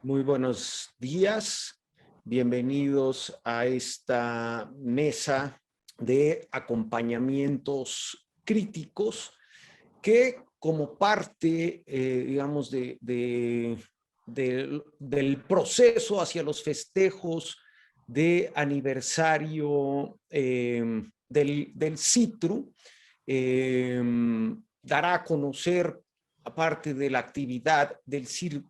Muy buenos días, bienvenidos a esta mesa de acompañamientos críticos que como parte, digamos, del proceso hacia los festejos de aniversario del CITRU, dará a conocer, aparte de la actividad del CITRU,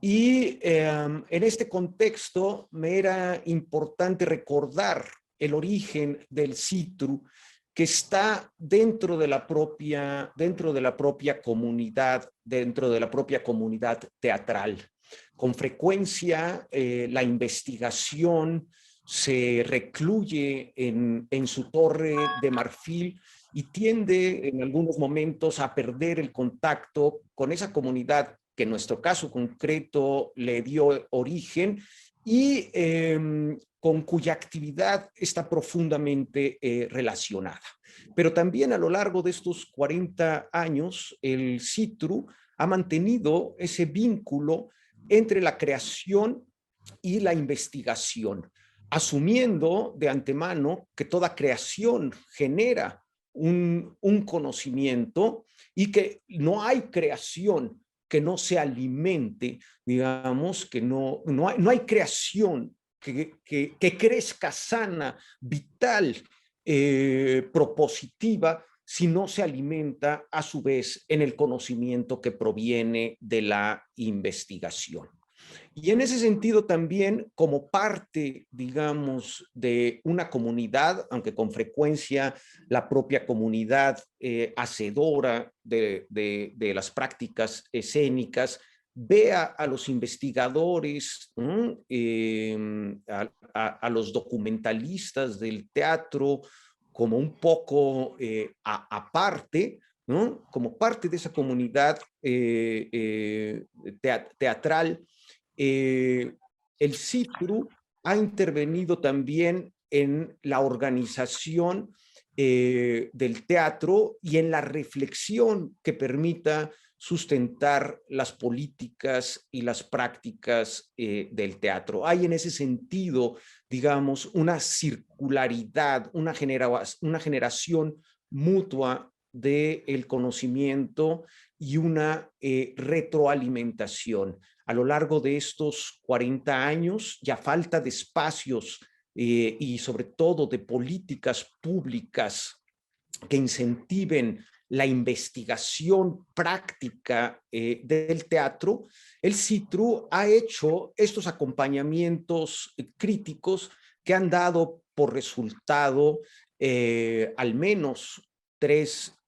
y en este contexto me era importante recordar el origen del CITRU, que está dentro de la propia comunidad teatral. Con frecuencia la investigación se recluye en su torre de marfil y tiende en algunos momentos a perder el contacto con esa comunidad que en nuestro caso concreto le dio origen y con cuya actividad está profundamente relacionada. Pero también a lo largo de estos 40 años, el CITRU ha mantenido ese vínculo entre la creación y la investigación, asumiendo de antemano que toda creación genera un conocimiento y que no hay creación que no se alimente, digamos, que no hay creación que crezca sana, vital, propositiva, si no se alimenta a su vez en el conocimiento que proviene de la investigación. Y en ese sentido también, como parte, digamos, de una comunidad, aunque con frecuencia la propia comunidad hacedora de las prácticas escénicas, vea a los investigadores, a los documentalistas del teatro como un poco aparte, ¿no? Como parte de esa comunidad teatral. El CITRU ha intervenido también en la organización del teatro y en la reflexión que permita sustentar las políticas y las prácticas del teatro. Hay en ese sentido, digamos, una circularidad, una generación mutua del conocimiento y una retroalimentación. A lo largo de estos 40 años, ya falta de espacios y sobre todo de políticas públicas que incentiven la investigación práctica del teatro. El CITRU ha hecho estos acompañamientos críticos que han dado por resultado al menos tres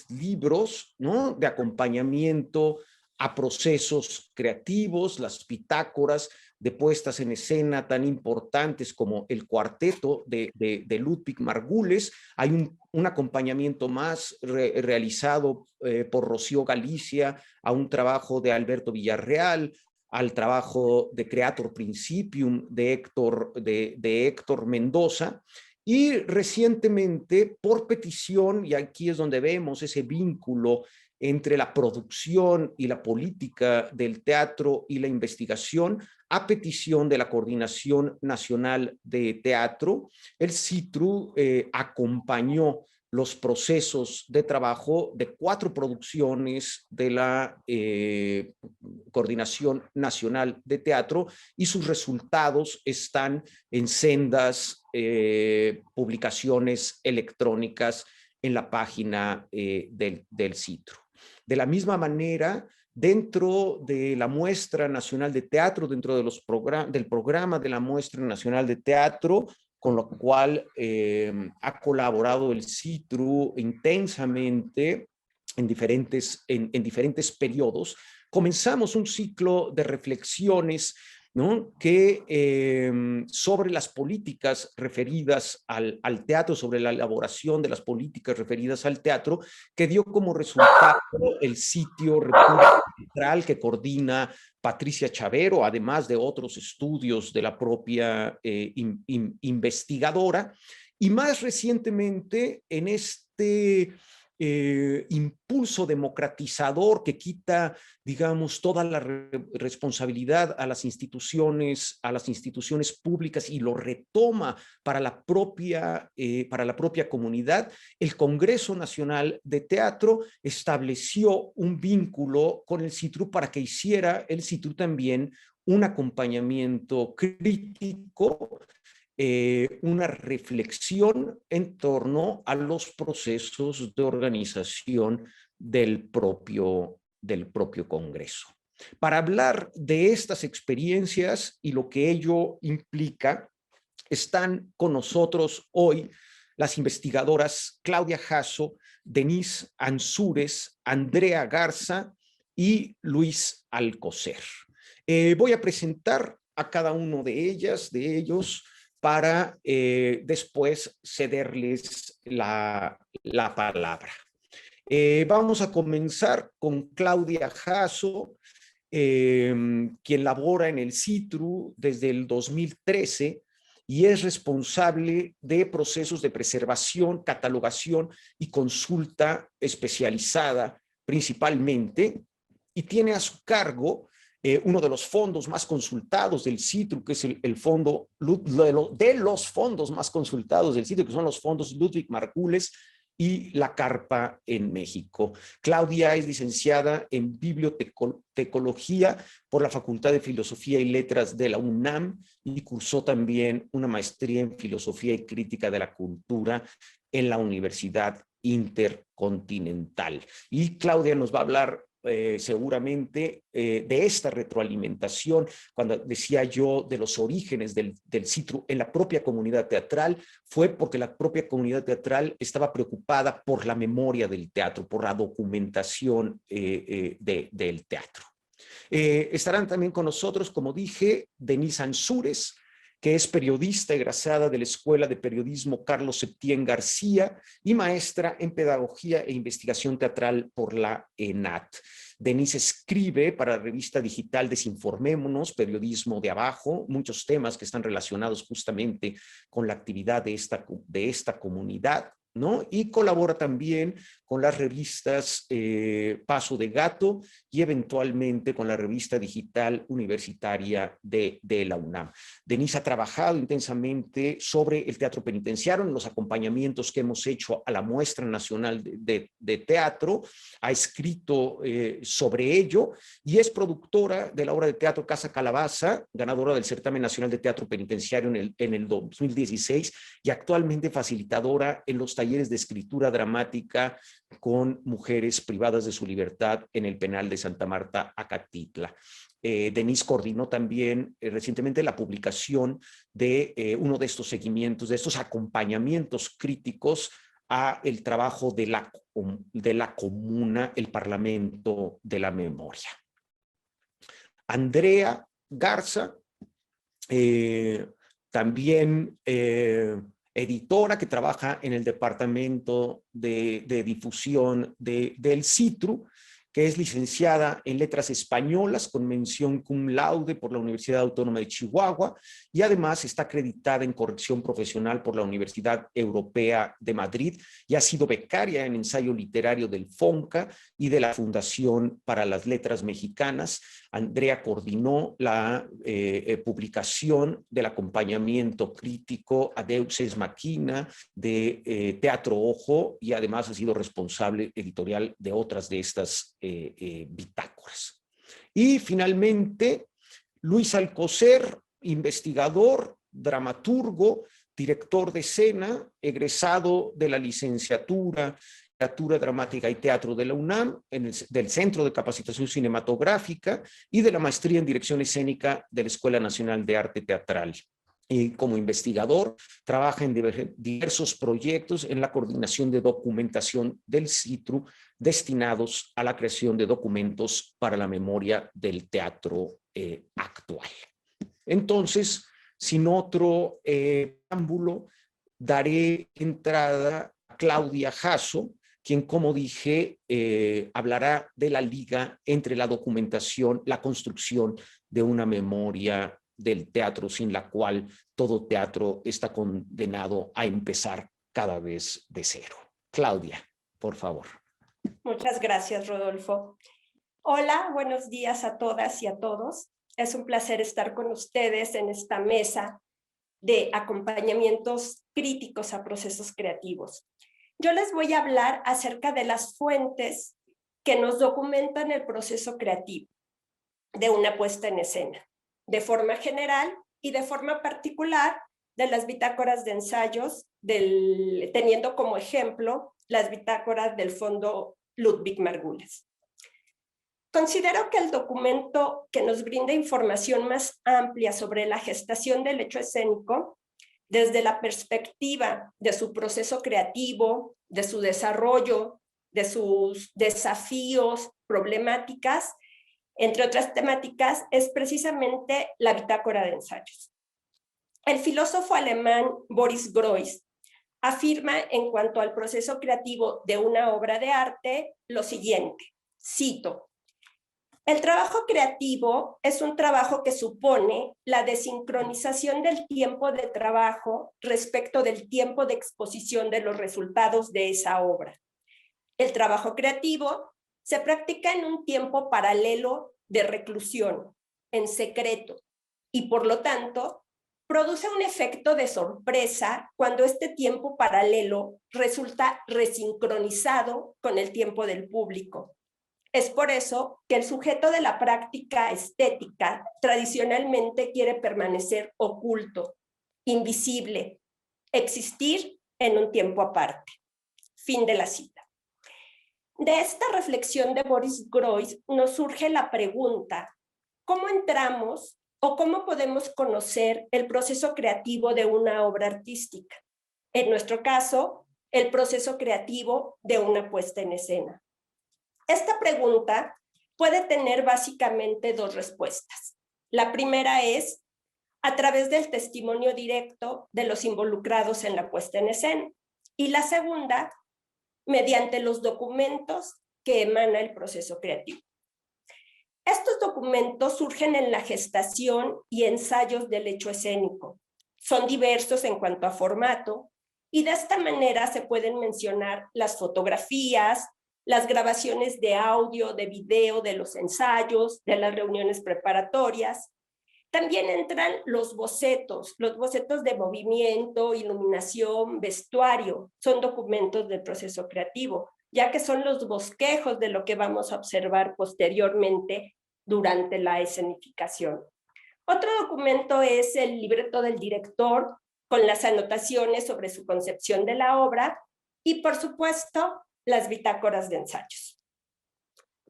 libros, ¿no?, de acompañamiento a procesos creativos, las bitácoras de puestas en escena tan importantes como el cuarteto de Ludwig Margules. Hay un acompañamiento más realizado por Rocío Galicia a un trabajo de Alberto Villarreal, al trabajo de Creator Principium de Héctor Mendoza. Y recientemente, por petición, y aquí es donde vemos ese vínculo entre la producción y la política del teatro y la investigación, a petición de la Coordinación Nacional de Teatro, el CITRU acompañó los procesos de trabajo de 4 producciones de la Coordinación Nacional de Teatro, y sus resultados están en sendas publicaciones electrónicas en la página del CITRU. De la misma manera, dentro de la Muestra Nacional de Teatro, dentro de del programa de la Muestra Nacional de Teatro, con lo cual ha colaborado el CITRU intensamente en diferentes periodos, comenzamos un ciclo de reflexiones, ¿no?, que sobre las políticas referidas al teatro, sobre la elaboración de las políticas referidas al teatro, que dio como resultado el sitio República Teatral, que coordina Patricia Chavero, además de otros estudios de la propia investigadora. Y más recientemente, en este impulso democratizador que quita, digamos, toda la responsabilidad a las instituciones públicas y lo retoma para la propia comunidad, el Congreso Nacional de Teatro estableció un vínculo con el CITRU para que hiciera el CITRU también un acompañamiento crítico, una reflexión en torno a los procesos de organización del propio Congreso. Para hablar de estas experiencias y lo que ello implica, están con nosotros hoy las investigadoras Claudia Jasso, Denise Ansúrez, Andrea Garza y Luis Alcocer. Voy a presentar a cada uno de ellos, para después cederles la palabra. Vamos a comenzar con Claudia Jasso, quien labora en el CITRU desde el 2013 y es responsable de procesos de preservación, catalogación y consulta especializada principalmente, y tiene a su cargo uno de los fondos más consultados del CITRU, que es el fondo de los fondos más consultados del CITRU, que son los fondos Ludwig Margules y la Carpa en México. Claudia es licenciada en bibliotecología por la Facultad de Filosofía y Letras de la UNAM y cursó también una maestría en Filosofía y Crítica de la Cultura en la Universidad Intercontinental. Y Claudia nos va a hablar seguramente de esta retroalimentación, cuando decía yo de los orígenes del CITRU en la propia comunidad teatral, fue porque la propia comunidad teatral estaba preocupada por la memoria del teatro, por la documentación del teatro. Estarán también con nosotros, como dije, Denise Ansúrez, que es periodista egresada de la Escuela de Periodismo Carlos Septién García y maestra en Pedagogía e Investigación Teatral por la ENAT. Denise escribe para la revista digital Desinformémonos, Periodismo de Abajo, muchos temas que están relacionados justamente con la actividad de esta comunidad, ¿no? Y colabora también con las revistas Paso de Gato y eventualmente con la revista digital universitaria de la UNAM. Denise ha trabajado intensamente sobre el teatro penitenciario en los acompañamientos que hemos hecho a la Muestra Nacional de Teatro, ha escrito sobre ello y es productora de la obra de teatro Casa Calabaza, ganadora del Certamen Nacional de Teatro Penitenciario en el 2016 y actualmente facilitadora en los talleres de escritura dramática con mujeres privadas de su libertad en el penal de Santa Marta, Acatitla. Denise coordinó también recientemente la publicación de uno de estos seguimientos, de estos acompañamientos críticos a el trabajo de la comuna, el Parlamento de la Memoria. Andrea Garza, también editora que trabaja en el departamento de difusión del CITRU, que es licenciada en Letras Españolas con mención cum laude por la Universidad Autónoma de Chihuahua y además está acreditada en corrección profesional por la Universidad Europea de Madrid y ha sido becaria en ensayo literario del FONCA y de la Fundación para las Letras Mexicanas. Andrea coordinó la publicación del acompañamiento crítico a Deus Ex Machina de Teatro Ojo y además ha sido responsable editorial de otras de estas bitácoras. Y finalmente, Luis Alcocer, investigador, dramaturgo, director de escena, egresado de la licenciatura Dramática y Teatro de la UNAM, del Centro de Capacitación Cinematográfica y de la Maestría en Dirección Escénica de la Escuela Nacional de Arte Teatral. Y como investigador, trabaja en diversos proyectos en la coordinación de documentación del CITRU destinados a la creación de documentos para la memoria del teatro actual. Entonces, sin otro preámbulo, daré entrada a Claudia Jasso, quien, como dije, hablará de la liga entre la documentación, la construcción de una memoria del teatro, sin la cual todo teatro está condenado a empezar cada vez de cero. Claudia. por favor. Muchas gracias, Rodolfo. Hola, buenos días a todas y a todos. Es un placer estar con ustedes en esta mesa de acompañamientos críticos a procesos creativos. Yo les voy a hablar acerca de las fuentes que nos documentan el proceso creativo de una puesta en escena, de forma general y de forma particular de las bitácoras de ensayos, teniendo como ejemplo las bitácoras del Fondo Ludwig Margules. Considero que el documento que nos brinda información más amplia sobre la gestación del hecho escénico, desde la perspectiva de su proceso creativo, de su desarrollo, de sus desafíos, problemáticas, entre otras temáticas, es precisamente la bitácora de ensayos. El filósofo alemán Boris Groys afirma en cuanto al proceso creativo de una obra de arte lo siguiente, cito: el trabajo creativo es un trabajo que supone la desincronización del tiempo de trabajo respecto del tiempo de exposición de los resultados de esa obra. El trabajo creativo se practica en un tiempo paralelo de reclusión, en secreto, y por lo tanto produce un efecto de sorpresa cuando este tiempo paralelo resulta resincronizado con el tiempo del público. Es por eso que el sujeto de la práctica estética tradicionalmente quiere permanecer oculto, invisible, existir en un tiempo aparte. Fin de la cita. De esta reflexión de Boris Groys nos surge la pregunta: ¿cómo entramos o cómo podemos conocer el proceso creativo de una obra artística? En nuestro caso, el proceso creativo de una puesta en escena. Esta pregunta puede tener básicamente dos respuestas. La primera es a través del testimonio directo de los involucrados en la puesta en escena, y la segunda mediante los documentos que emana el proceso creativo. Estos documentos surgen en la gestación y ensayos del hecho escénico. Son diversos en cuanto a formato, y de esta manera se pueden mencionar las fotografías, las grabaciones de audio, de video de los ensayos, de las reuniones preparatorias. También entran los bocetos de movimiento, iluminación, vestuario, son documentos del proceso creativo, ya que son los bosquejos de lo que vamos a observar posteriormente durante la escenificación. Otro documento es el libreto del director, con las anotaciones sobre su concepción de la obra, y por supuesto, las bitácoras de ensayos.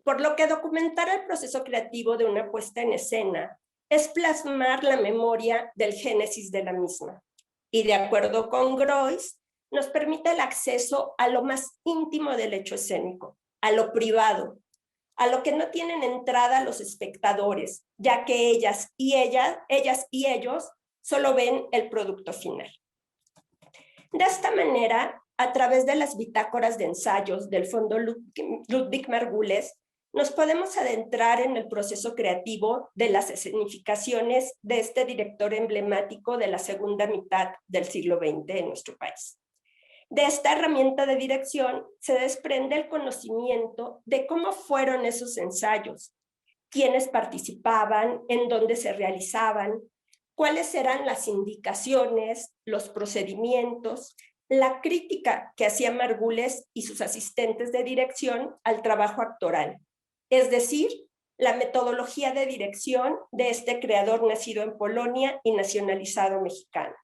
Por lo que documentar el proceso creativo de una puesta en escena es plasmar la memoria del génesis de la misma. Y de acuerdo con Groys, nos permite el acceso a lo más íntimo del hecho escénico, a lo privado, a lo que no tienen entrada los espectadores, ya que ellas y ellos solo ven el producto final. De esta manera, a través de las bitácoras de ensayos del Fondo Ludwig Margules, nos podemos adentrar en el proceso creativo de las escenificaciones de este director emblemático de la segunda mitad del siglo XX en nuestro país. De esta herramienta de dirección se desprende el conocimiento de cómo fueron esos ensayos, quiénes participaban, en dónde se realizaban, cuáles eran las indicaciones, los procedimientos, la crítica que hacía Margules y sus asistentes de dirección al trabajo actoral, es decir, la metodología de dirección de este creador nacido en Polonia y nacionalizado mexicano.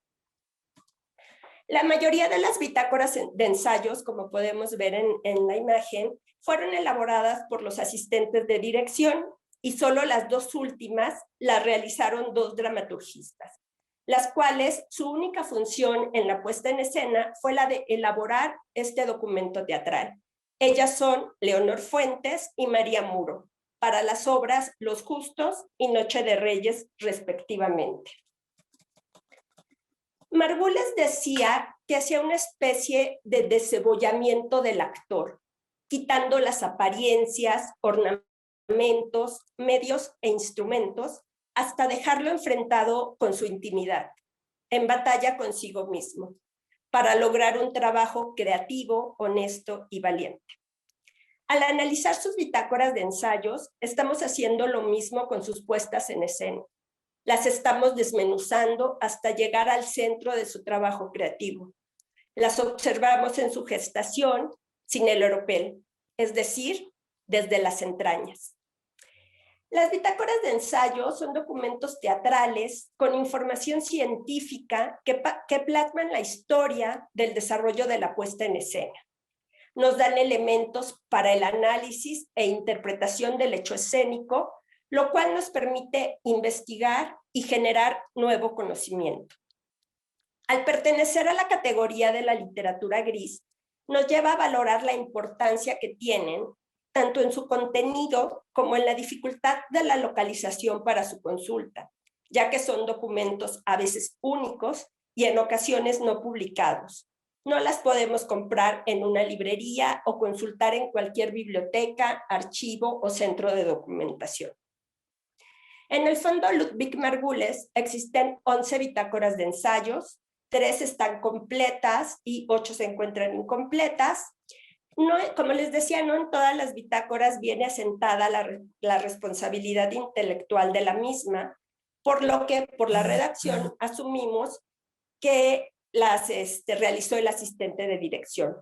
La mayoría de las bitácoras de ensayos, como podemos ver en la imagen, fueron elaboradas por los asistentes de dirección, y solo las dos últimas las realizaron dos dramaturgistas, las cuales su única función en la puesta en escena fue la de elaborar este documento teatral. Ellas son Leonor Fuentes y María Muro, para las obras Los Justos y Noche de Reyes, respectivamente. Margules decía que hacía una especie de descebollamiento del actor, quitando las apariencias, ornamentos, medios e instrumentos, hasta dejarlo enfrentado con su intimidad, en batalla consigo mismo, para lograr un trabajo creativo, honesto y valiente. Al analizar sus bitácoras de ensayos, estamos haciendo lo mismo con sus puestas en escena. Las estamos desmenuzando hasta llegar al centro de su trabajo creativo. Las observamos en su gestación sin el oropel, es decir, desde las entrañas. Las bitácoras de ensayo son documentos teatrales con información científica que plasman la historia del desarrollo de la puesta en escena. Nos dan elementos para el análisis e interpretación del hecho escénico, lo cual nos permite investigar y generar nuevo conocimiento. Al pertenecer a la categoría de la literatura gris, nos lleva a valorar la importancia que tienen, tanto en su contenido como en la dificultad de la localización para su consulta, ya que son documentos a veces únicos y en ocasiones no publicados. No las podemos comprar en una librería o consultar en cualquier biblioteca, archivo o centro de documentación. En el Fondo Ludwig Margules existen 11 bitácoras de ensayos, 3 están completas y 8 se encuentran incompletas. No, como les decía, no en todas las bitácoras viene asentada la responsabilidad intelectual de la misma, por lo que por la redacción asumimos que las realizó el asistente de dirección.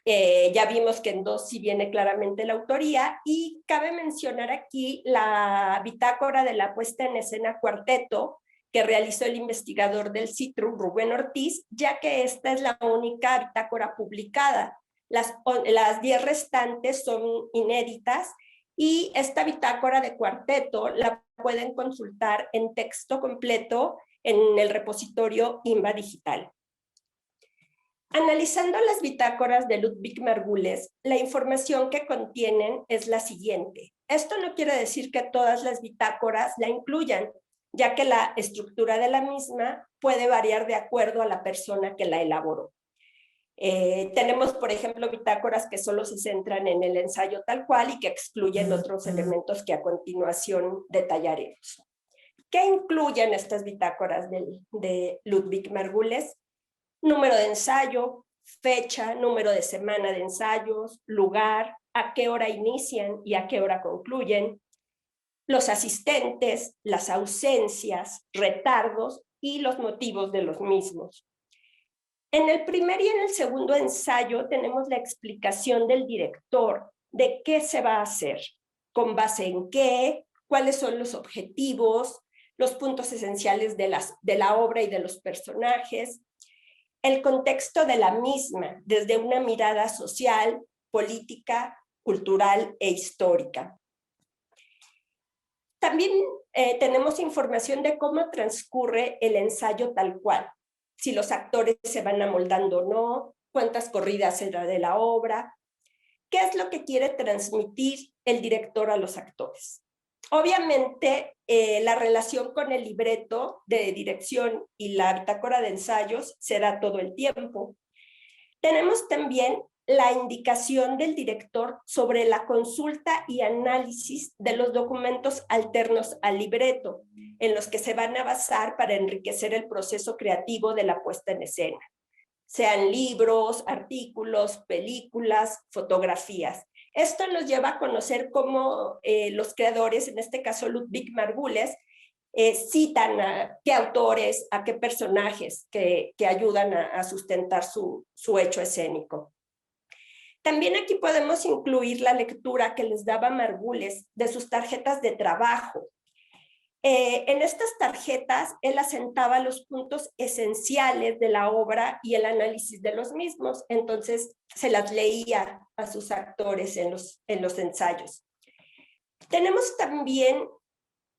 Ya vimos que en 2 sí viene claramente la autoría, y cabe mencionar aquí la bitácora de la puesta en escena cuarteto que realizó el investigador del CITRU, Rubén Ortiz, ya que esta es la única bitácora publicada. Las 10 restantes son inéditas, y esta bitácora de cuarteto la pueden consultar en texto completo en el repositorio INBA Digital. Analizando las bitácoras de Ludwig Margules, la información que contienen es la siguiente. Esto no quiere decir que todas las bitácoras la incluyan, ya que la estructura de la misma puede variar de acuerdo a la persona que la elaboró. Tenemos, por ejemplo, bitácoras que solo se centran en el ensayo tal cual y que excluyen otros elementos que a continuación detallaremos. ¿Qué incluyen estas bitácoras de Ludwig Margules? Número de ensayo, fecha, número de semana de ensayos, lugar, a qué hora inician y a qué hora concluyen, los asistentes, las ausencias, retardos y los motivos de los mismos. En el primer y en el segundo ensayo tenemos la explicación del director de qué se va a hacer, con base en qué, cuáles son los objetivos, los puntos esenciales de la obra y de los personajes, el contexto de la misma desde una mirada social, política, cultural e histórica. También tenemos información de cómo transcurre el ensayo tal cual, si los actores se van amoldando o no, cuántas corridas será de la obra, qué es lo que quiere transmitir el director a los actores. Obviamente, la relación con el libreto de dirección y la bitácora de ensayos se da todo el tiempo. Tenemos también la indicación del director sobre la consulta y análisis de los documentos alternos al libreto, en los que se van a basar para enriquecer el proceso creativo de la puesta en escena, sean libros, artículos, películas, fotografías. Esto nos lleva a conocer cómo los creadores, en este caso Ludwig Margules, citan a qué autores, a qué personajes que ayudan a sustentar su hecho escénico. También aquí podemos incluir la lectura que les daba Margules de sus tarjetas de trabajo. En estas tarjetas él asentaba los puntos esenciales de la obra y el análisis de los mismos, entonces se las leía a sus actores en los ensayos. Tenemos también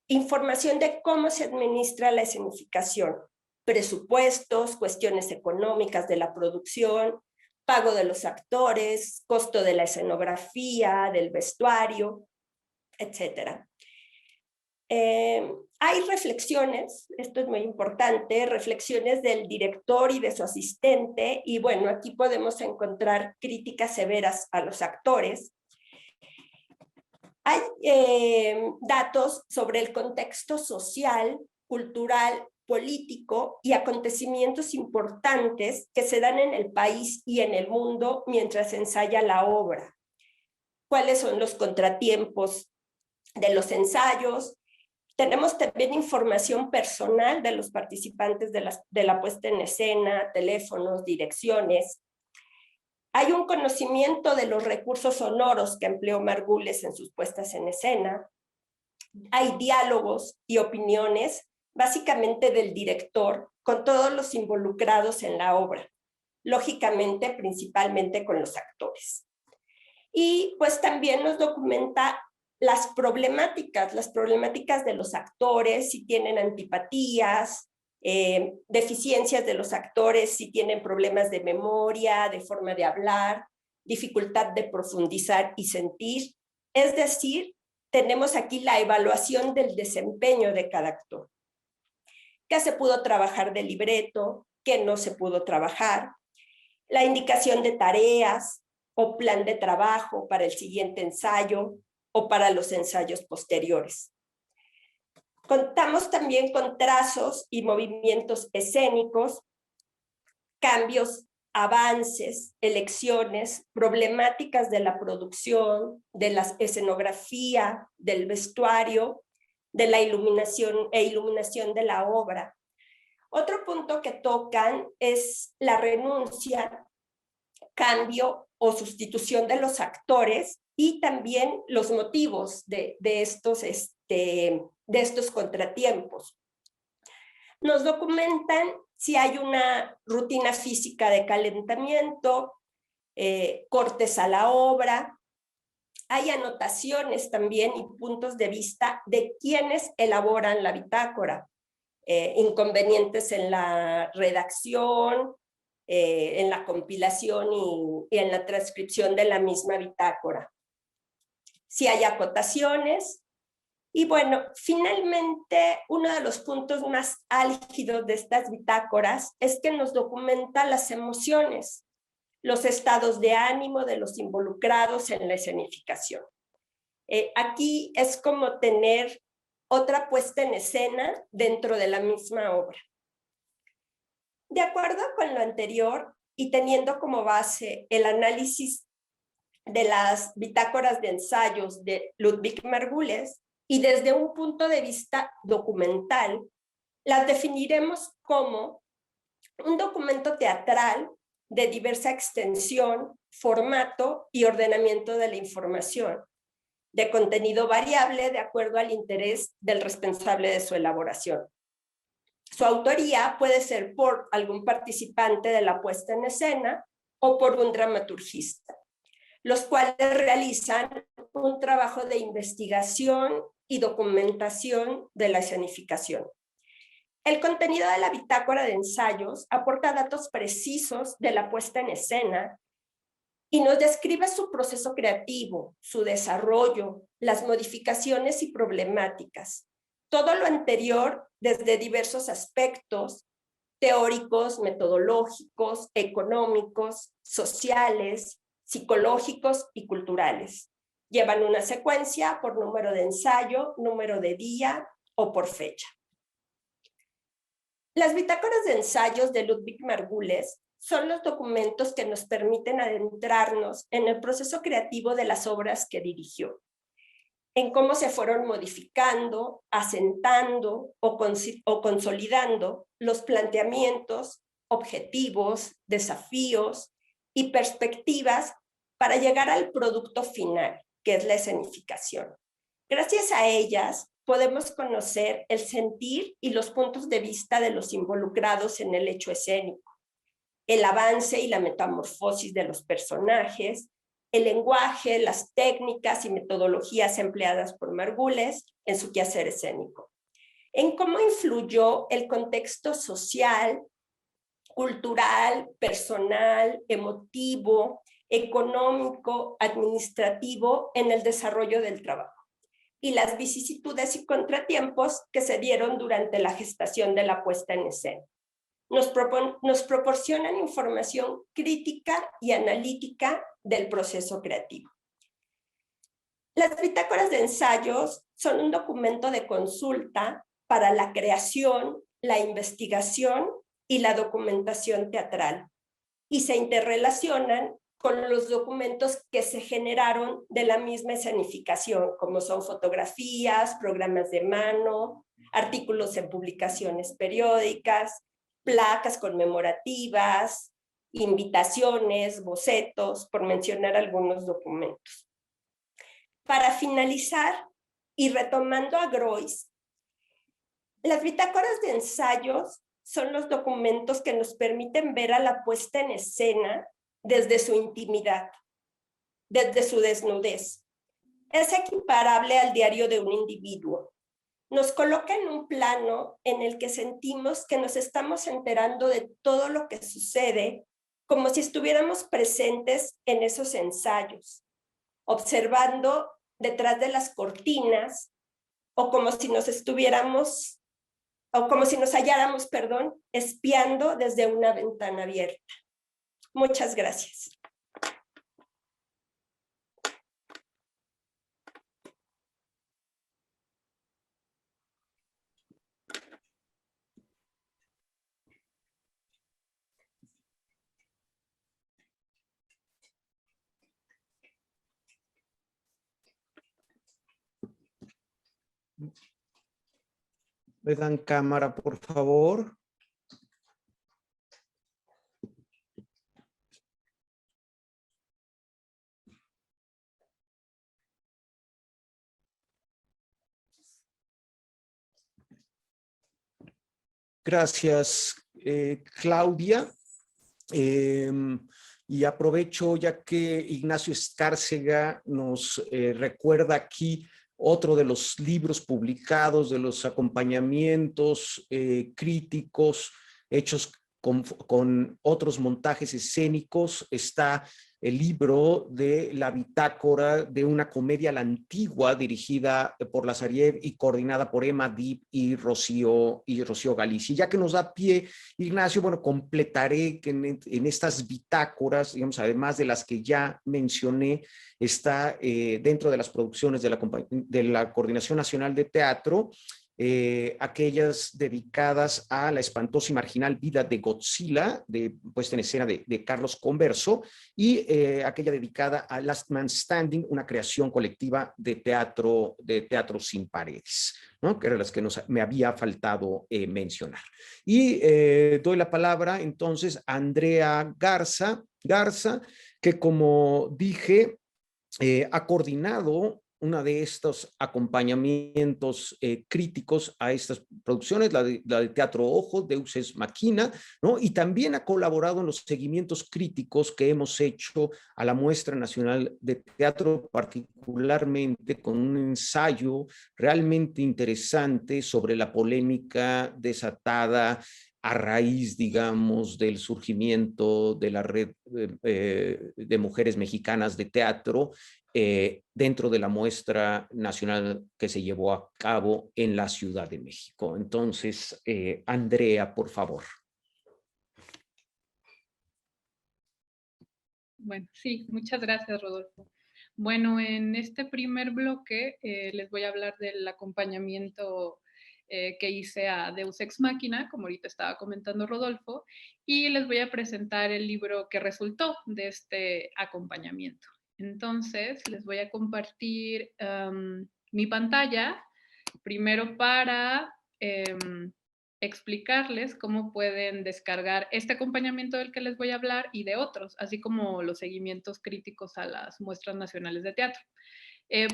información de cómo se administra la escenificación, presupuestos, cuestiones económicas de la producción, pago de los actores, costo de la escenografía, del vestuario, etc. Hay reflexiones, esto es muy importante, reflexiones del director y de su asistente, y bueno, aquí podemos encontrar críticas severas a los actores. Hay datos sobre el contexto social, cultural político y acontecimientos importantes que se dan en el país y en el mundo mientras se ensaya la obra. ¿Cuáles son los contratiempos de los ensayos? Tenemos también información personal de los participantes de la puesta en escena, teléfonos, direcciones. Hay un conocimiento de los recursos sonoros que empleó Margules en sus puestas en escena. Hay diálogos y opiniones, básicamente del director, con todos los involucrados en la obra, lógicamente, principalmente con los actores. Y pues también nos documenta las problemáticas de los actores, si tienen antipatías, deficiencias de los actores, si tienen problemas de memoria, de forma de hablar, dificultad de profundizar y sentir. Es decir, tenemos aquí la evaluación del desempeño de cada actor. ¿Qué se pudo trabajar de libreto? ¿Qué no se pudo trabajar? La indicación de tareas o plan de trabajo para el siguiente ensayo o para los ensayos posteriores. Contamos también con trazos y movimientos escénicos, cambios, avances, elecciones, problemáticas de la producción, de la escenografía, del vestuario, de la iluminación de la obra. Otro punto que tocan es la renuncia, cambio o sustitución de los actores y también los motivos de estos contratiempos. Nos documentan si hay una rutina física de calentamiento, cortes a la obra. Hay anotaciones también y puntos de vista de quienes elaboran la bitácora, inconvenientes en la redacción, en la compilación y en la transcripción de la misma bitácora. Si hay acotaciones. Y bueno, finalmente, uno de los puntos más álgidos de estas bitácoras es que nos documenta las emociones, los estados de ánimo de los involucrados en la escenificación. Aquí es como tener otra puesta en escena dentro de la misma obra. De acuerdo con lo anterior y teniendo como base el análisis de las bitácoras de ensayos de Ludwig Margules, y desde un punto de vista documental, las definiremos como un documento teatral de diversa extensión, formato y ordenamiento de la información, de contenido variable de acuerdo al interés del responsable de su elaboración. Su autoría puede ser por algún participante de la puesta en escena o por un dramaturgista, los cuales realizan un trabajo de investigación y documentación de la escenificación. El contenido de la bitácora de ensayos aporta datos precisos de la puesta en escena y nos describe su proceso creativo, su desarrollo, las modificaciones y problemáticas. Todo lo anterior desde diversos aspectos teóricos, metodológicos, económicos, sociales, psicológicos y culturales. Llevan una secuencia por número de ensayo, número de día o por fecha. Las bitácoras de ensayos de Ludwig Margules son los documentos que nos permiten adentrarnos en el proceso creativo de las obras que dirigió, en cómo se fueron modificando, asentando o consolidando los planteamientos, objetivos, desafíos y perspectivas para llegar al producto final, que es la escenificación. Gracias a ellas podemos conocer el sentir y los puntos de vista de los involucrados en el hecho escénico, el avance y la metamorfosis de los personajes, el lenguaje, las técnicas y metodologías empleadas por Margules en su quehacer escénico, en cómo influyó el contexto social, cultural, personal, emotivo, económico, administrativo en el desarrollo del trabajo, y las vicisitudes y contratiempos que se dieron durante la gestación de la puesta en escena. Nos proporcionan información crítica y analítica del proceso creativo. Las bitácoras de ensayos son un documento de consulta para la creación la investigación y la documentación teatral, y se interrelacionan con los documentos que se generaron de la misma escenificación, como son fotografías, programas de mano, artículos en publicaciones periódicas, placas conmemorativas, invitaciones, bocetos, por mencionar algunos documentos. Para finalizar, y retomando a Groys, las bitácoras de ensayos son los documentos que nos permiten ver a la puesta en escena desde su intimidad, desde su desnudez. Es equiparable al diario de un individuo. Nos coloca en un plano en el que sentimos que nos estamos enterando de todo lo que sucede, como si estuviéramos presentes en esos ensayos, observando detrás de las cortinas, o como si nos estuviéramos, o como si nos halláramos, perdón, espiando desde una ventana abierta. Muchas gracias. ¿Me dan cámara, por favor? Gracias, Claudia. Y aprovecho ya que Ignacio Escárcega nos recuerda aquí otro de los libros publicados, de los acompañamientos críticos hechos con otros montajes escénicos. Está el libro de la bitácora de una comedia a la antigua, dirigida por Lazarev y coordinada por Emma Dib y Rocío Galicia. Ya que nos da pie, Ignacio, bueno, completaré que en estas bitácoras, digamos, además de las que ya mencioné, está dentro de las producciones de la Coordinación Nacional de Teatro, aquellas dedicadas a la espantosa y marginal vida de Godzilla, puesta en escena de Carlos Converso, y aquella dedicada a Last Man Standing, una creación colectiva de teatro sin paredes, ¿no? Que eran las que me había faltado mencionar. Y doy la palabra entonces a Andrea Garza, que como dije, ha coordinado una de estos acompañamientos críticos a estas producciones, la de Teatro Ojo, Deus Ex Machina, ¿no? Y también ha colaborado en los seguimientos críticos que hemos hecho a la Muestra Nacional de Teatro, particularmente con un ensayo realmente interesante sobre la polémica desatada a raíz, digamos, del surgimiento de la red de mujeres mexicanas de teatro, dentro de la muestra nacional que se llevó a cabo en la Ciudad de México. Entonces, Andrea, por favor. Bueno, sí, muchas gracias, Rodolfo. Bueno, en este primer bloque les voy a hablar del acompañamiento que hice a Deus Ex Machina, como ahorita estaba comentando Rodolfo, y les voy a presentar el libro que resultó de este acompañamiento. Entonces, les voy a compartir mi pantalla, primero para explicarles cómo pueden descargar este acompañamiento del que les voy a hablar y de otros, así como los seguimientos críticos a las muestras nacionales de teatro.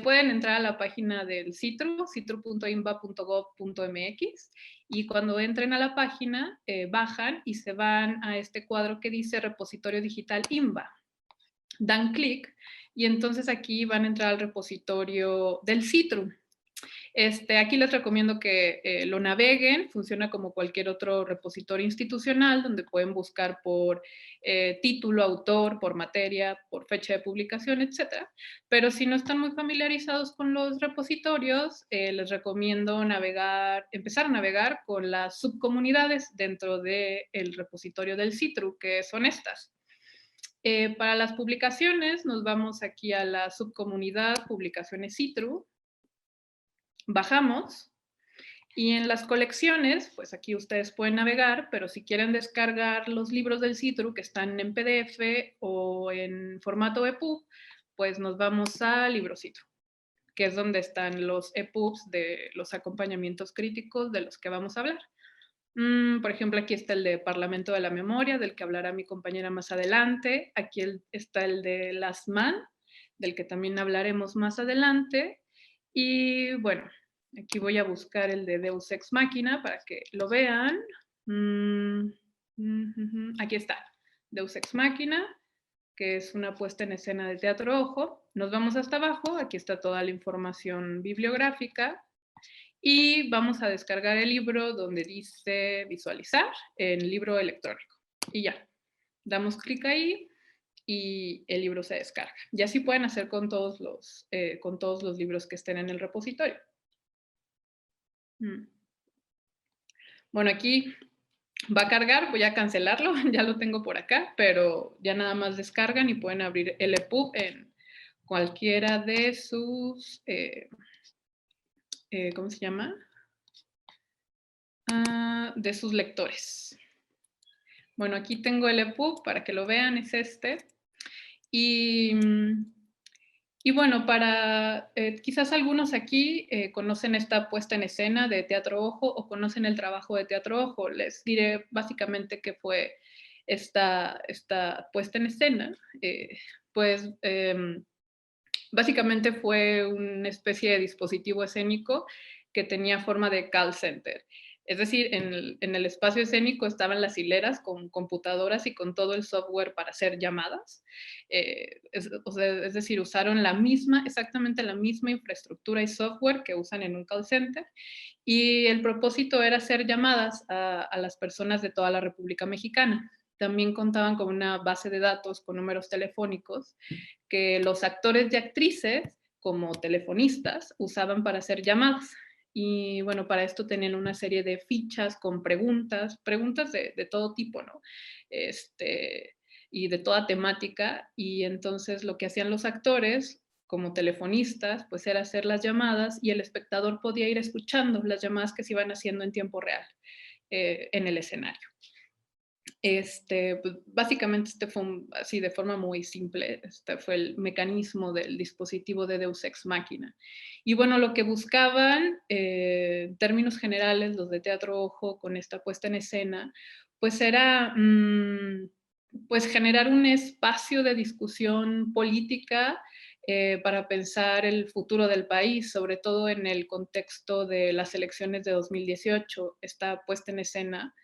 Pueden entrar a la página del CITRU, citru.inba.gov.mx, y cuando entren a la página, bajan y se van a este cuadro que dice Repositorio Digital INBA. Dan clic y entonces aquí van a entrar al repositorio del CITRU. Aquí les recomiendo que lo naveguen, funciona como cualquier otro repositorio institucional donde pueden buscar por título, autor, por materia, por fecha de publicación, etc. Pero si no están muy familiarizados con los repositorios, les recomiendo empezar a navegar con las subcomunidades dentro del repositorio del CITRU, que son estas. Para las publicaciones nos vamos aquí a la subcomunidad Publicaciones CITRU, bajamos Y en las colecciones, pues aquí ustedes pueden navegar, pero si quieren descargar los libros del CITRU que están en PDF o en formato EPUB, pues nos vamos a LibroCitru, que es donde están los EPUBs de los acompañamientos críticos de los que vamos a hablar. Por ejemplo, aquí está el de Parlamento de la Memoria, del que hablará mi compañera más adelante. Aquí está el de Last Man, del que también hablaremos más adelante. Y bueno, aquí voy a buscar el de Deus Ex Machina para que lo vean. Aquí está, Deus Ex Machina, que es una puesta en escena de Teatro Ojo. Nos vamos hasta abajo, aquí está toda la información bibliográfica. Y vamos a descargar el libro donde dice visualizar en libro electrónico. Y ya, damos clic ahí y el libro se descarga. Y así pueden hacer con todos los libros que estén en el repositorio. Bueno, aquí va a cargar, voy a cancelarlo, ya lo tengo por acá, pero ya nada más descargan y pueden abrir el EPUB en cualquiera de sus, ¿cómo se llama? De sus lectores. Bueno, aquí tengo el EPUB para que lo vean, es este. Y bueno, quizás algunos aquí conocen esta puesta en escena de Teatro Ojo o conocen el trabajo de Teatro Ojo. Les diré básicamente qué fue esta puesta en escena. Básicamente fue una especie de dispositivo escénico que tenía forma de call center. Es decir, en el espacio escénico estaban las hileras con computadoras y con todo el software para hacer llamadas. Es decir, usaron exactamente la misma infraestructura y software que usan en un call center. Y el propósito era hacer llamadas a las personas de toda la República Mexicana. También contaban con una base de datos con números telefónicos que los actores y actrices, como telefonistas, usaban para hacer llamadas. Y bueno, para esto tenían una serie de fichas con preguntas de todo tipo, ¿no? Y de toda temática. Y entonces lo que hacían los actores como telefonistas, pues era hacer las llamadas y el espectador podía ir escuchando las llamadas que se iban haciendo en tiempo real en el escenario. Pues básicamente fue así de forma muy simple, fue el mecanismo del dispositivo de Deus Ex Machina. Y bueno, lo que buscaban, en términos generales, los de Teatro Ojo, con esta puesta en escena, pues era pues generar un espacio de discusión política para pensar el futuro del país, sobre todo en el contexto de las elecciones de 2018. Esta puesta en escena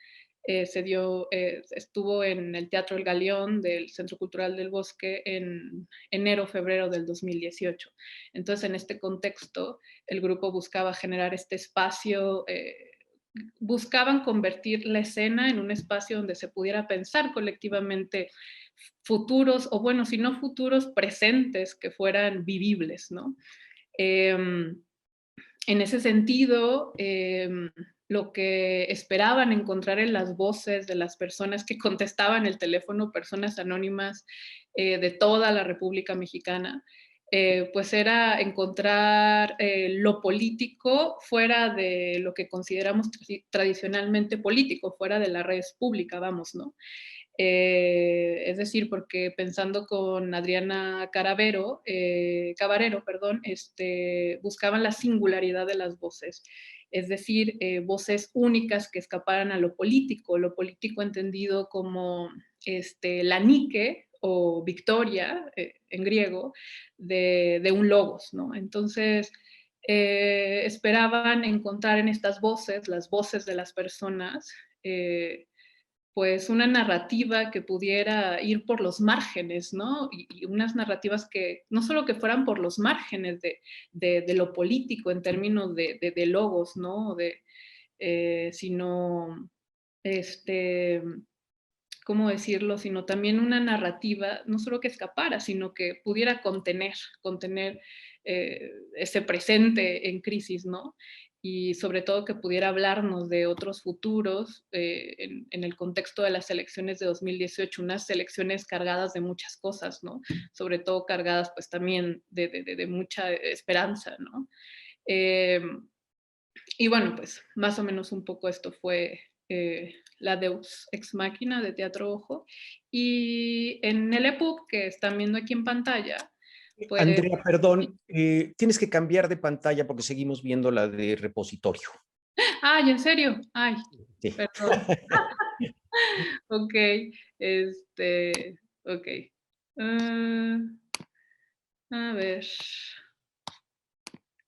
estuvo en el Teatro El Galeón del Centro Cultural del Bosque en enero-febrero del 2018. Entonces, en este contexto, el grupo buscaba generar este espacio, buscaban convertir la escena en un espacio donde se pudiera pensar colectivamente futuros, o bueno, si no futuros, presentes que fueran vivibles, ¿no? En ese sentido, lo que esperaban encontrar en las voces de las personas que contestaban el teléfono, personas anónimas de toda la República Mexicana, pues era encontrar lo político fuera de lo que consideramos tradicionalmente político, fuera de la red pública, vamos, ¿no? Es decir, porque pensando con Adriana Cabarero, buscaban la singularidad de las voces, es decir, voces únicas que escaparan a lo político entendido como la Nike o victoria en griego de un logos, ¿no? Entonces, esperaban encontrar en estas voces, las voces de las personas, pues una narrativa que pudiera ir por los márgenes, ¿no? Y unas narrativas que no solo que fueran por los márgenes de lo político en términos de logos, ¿no? Sino, ¿cómo decirlo? Sino también una narrativa, no solo que escapara, sino que pudiera contener ese presente en crisis, ¿no? Y sobre todo que pudiera hablarnos de otros futuros en el contexto de las elecciones de 2018, unas elecciones cargadas de muchas cosas, ¿no? Sobre todo cargadas pues también de mucha esperanza, ¿no? Y bueno, pues más o menos un poco esto fue la Deus Ex Machina de Teatro Ojo. Y en el EPUB que están viendo aquí en pantalla, pues... Andrea, perdón, tienes que cambiar de pantalla porque seguimos viendo la de repositorio. ¡Ay, en serio! ¡Ay, Sí. perdón! Ok, ok. Ah, a ver.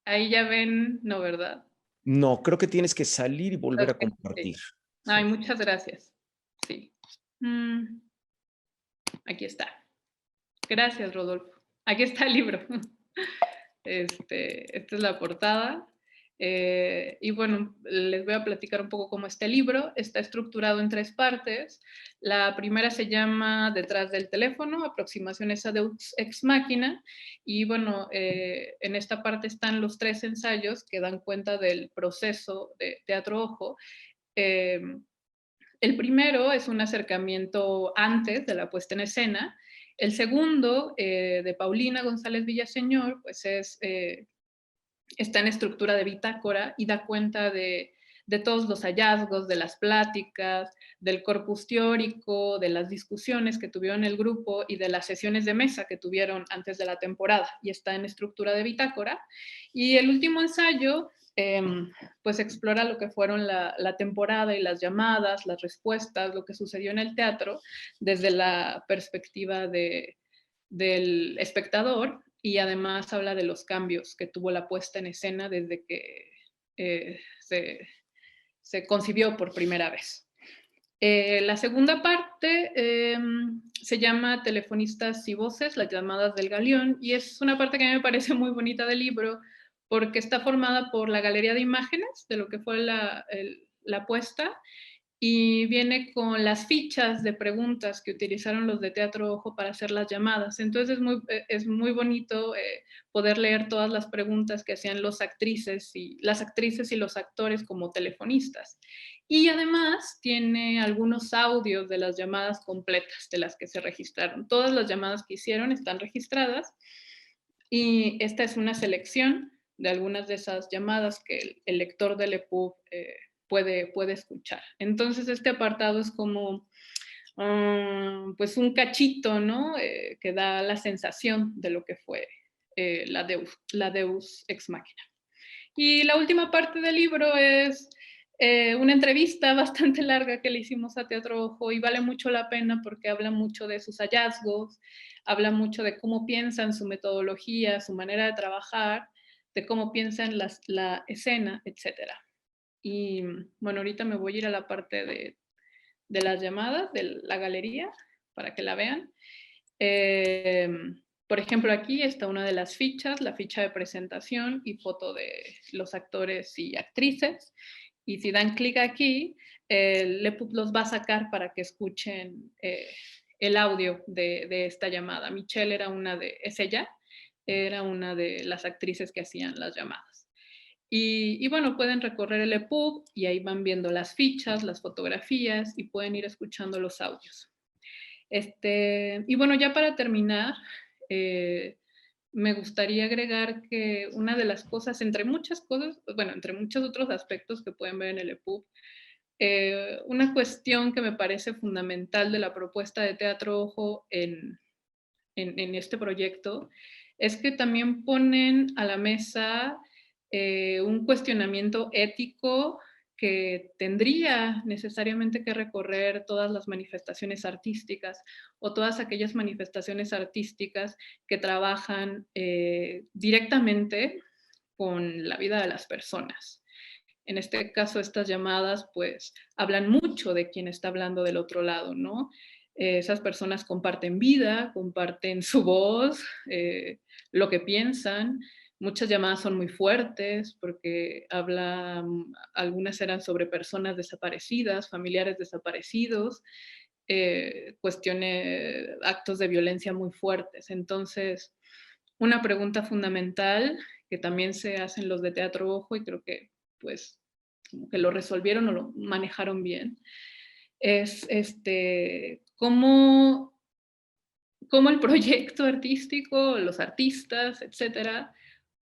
Ahí ya ven, no, ¿verdad? No, creo que tienes que salir y volver a Ok, sí. compartir. Ay, Sí. muchas gracias. Sí. Aquí está. Gracias, Rodolfo. Aquí está el libro. Esta es la portada. Y bueno, les voy a platicar un poco cómo está el libro. Está estructurado en 3 partes. La primera se llama Detrás del teléfono, aproximaciones a Deus Ex Machina. Y bueno, en esta parte están los 3 ensayos que dan cuenta del proceso de Teatro Ojo. El primero es un acercamiento antes de la puesta en escena. El segundo, de Paulina González Villaseñor, pues está en estructura de bitácora y da cuenta de todos los hallazgos, de las pláticas, del corpus teórico, de las discusiones que tuvieron el grupo y de las sesiones de mesa que tuvieron antes de la temporada, y está en estructura de bitácora. Y el último ensayo, pues explora lo que fueron la temporada y las llamadas, las respuestas, lo que sucedió en el teatro desde la perspectiva del espectador, y además habla de los cambios que tuvo la puesta en escena desde que se concibió por primera vez. La segunda parte se llama Telefonistas y Voces, las llamadas del Galeón, y es una parte que a mí me parece muy bonita del libro porque está formada por la galería de imágenes de lo que fue la puesta, y viene con las fichas de preguntas que utilizaron los de Teatro Ojo para hacer las llamadas. Entonces es muy bonito poder leer todas las preguntas que hacían las actrices y los actores como telefonistas. Y además tiene algunos audios de las llamadas completas de las que se registraron. Todas las llamadas que hicieron están registradas, y esta es una selección de algunas de esas llamadas que el lector del EPUB puede escuchar. Entonces este apartado es como pues un cachito, ¿no? Que da la sensación de lo que fue la Deus Ex Machina. Y la última parte del libro es una entrevista bastante larga que le hicimos a Teatro Ojo, y vale mucho la pena porque habla mucho de sus hallazgos, habla mucho de cómo piensan, su metodología, su manera de trabajar, de cómo piensan la escena, etc. Y bueno, ahorita me voy a ir a la parte de las llamadas, de la galería, para que la vean. Por ejemplo, aquí está una de las fichas, la ficha de presentación y foto de los actores y actrices. Y si dan clic aquí, el EPUB los va a sacar para que escuchen el audio de esta llamada. Michelle es ella, era una de las actrices que hacían las llamadas. Y bueno, pueden recorrer el EPUB y ahí van viendo las fichas, las fotografías, y pueden ir escuchando los audios. Y bueno, ya para terminar, me gustaría agregar que una de las cosas, entre muchas cosas, bueno, entre muchos otros aspectos que pueden ver en el EPUB, una cuestión que me parece fundamental de la propuesta de Teatro Ojo en este proyecto es que también ponen a la mesa un cuestionamiento ético que tendría necesariamente que recorrer todas las manifestaciones artísticas, o todas aquellas manifestaciones artísticas que trabajan directamente con la vida de las personas. En este caso, estas llamadas pues hablan mucho de quien está hablando del otro lado, ¿no? Esas personas comparten vida, comparten su voz, lo que piensan. Muchas llamadas son muy fuertes porque algunas eran sobre personas desaparecidas, familiares desaparecidos, actos de violencia muy fuertes. Entonces, una pregunta fundamental que también se hacen los de Teatro Ojo, y creo que pues como que lo resolvieron o lo manejaron bien, es cómo el proyecto artístico, los artistas, etcétera,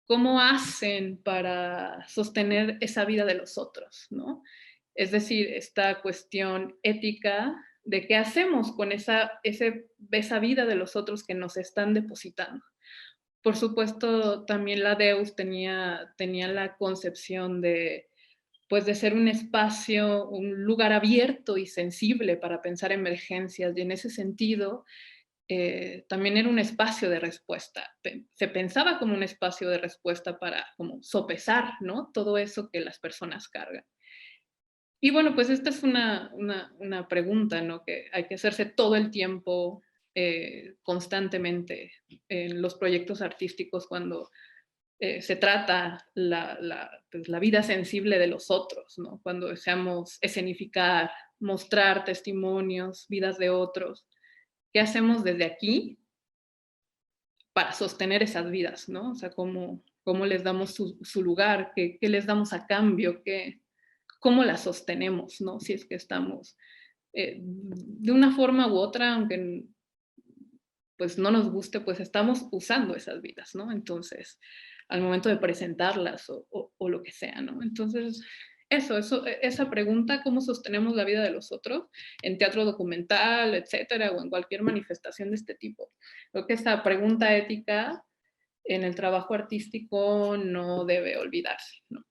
¿cómo hacen para sostener esa vida de los otros, ¿no? Es decir, esta cuestión ética de qué hacemos con esa vida de los otros que nos están depositando. Por supuesto, también la Deus tenía la concepción de, pues, de ser un espacio, un lugar abierto y sensible para pensar emergencias, y en ese sentido, también era un espacio de respuesta. Se pensaba como un espacio de respuesta para como sopesar, ¿no? Todo eso que las personas cargan. Y bueno, pues esta es una pregunta, ¿no? Que hay que hacerse todo el tiempo, constantemente, en los proyectos artísticos cuando se trata pues, la vida sensible de los otros, ¿no? Cuando deseamos escenificar, mostrar testimonios, vidas de otros. ¿Qué hacemos desde aquí para sostener esas vidas, ¿no? O sea, ¿cómo les damos su lugar? ¿Qué les damos a cambio? ¿Cómo las sostenemos, ¿no? Si es que estamos de una forma u otra, aunque pues no nos guste, pues estamos usando esas vidas, ¿no? Entonces, al momento de presentarlas o lo que sea, ¿no? Entonces, esa pregunta, ¿cómo sostenemos la vida de los otros en teatro documental, etcétera, o en cualquier manifestación de este tipo? Creo que esa pregunta ética en el trabajo artístico no debe olvidarse, ¿no?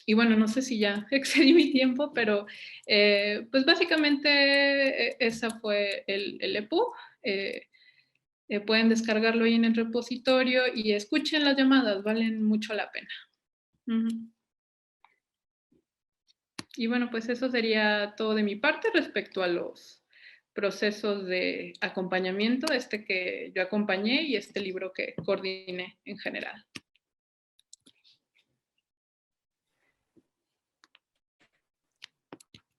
Y bueno, no sé si ya excedí mi tiempo, pero pues básicamente esa fue el EPU. Pueden descargarlo ahí en el repositorio y escuchen las llamadas, valen mucho la pena. Y bueno, pues eso sería todo de mi parte respecto a los procesos de acompañamiento, que yo acompañé y este libro que coordiné en general.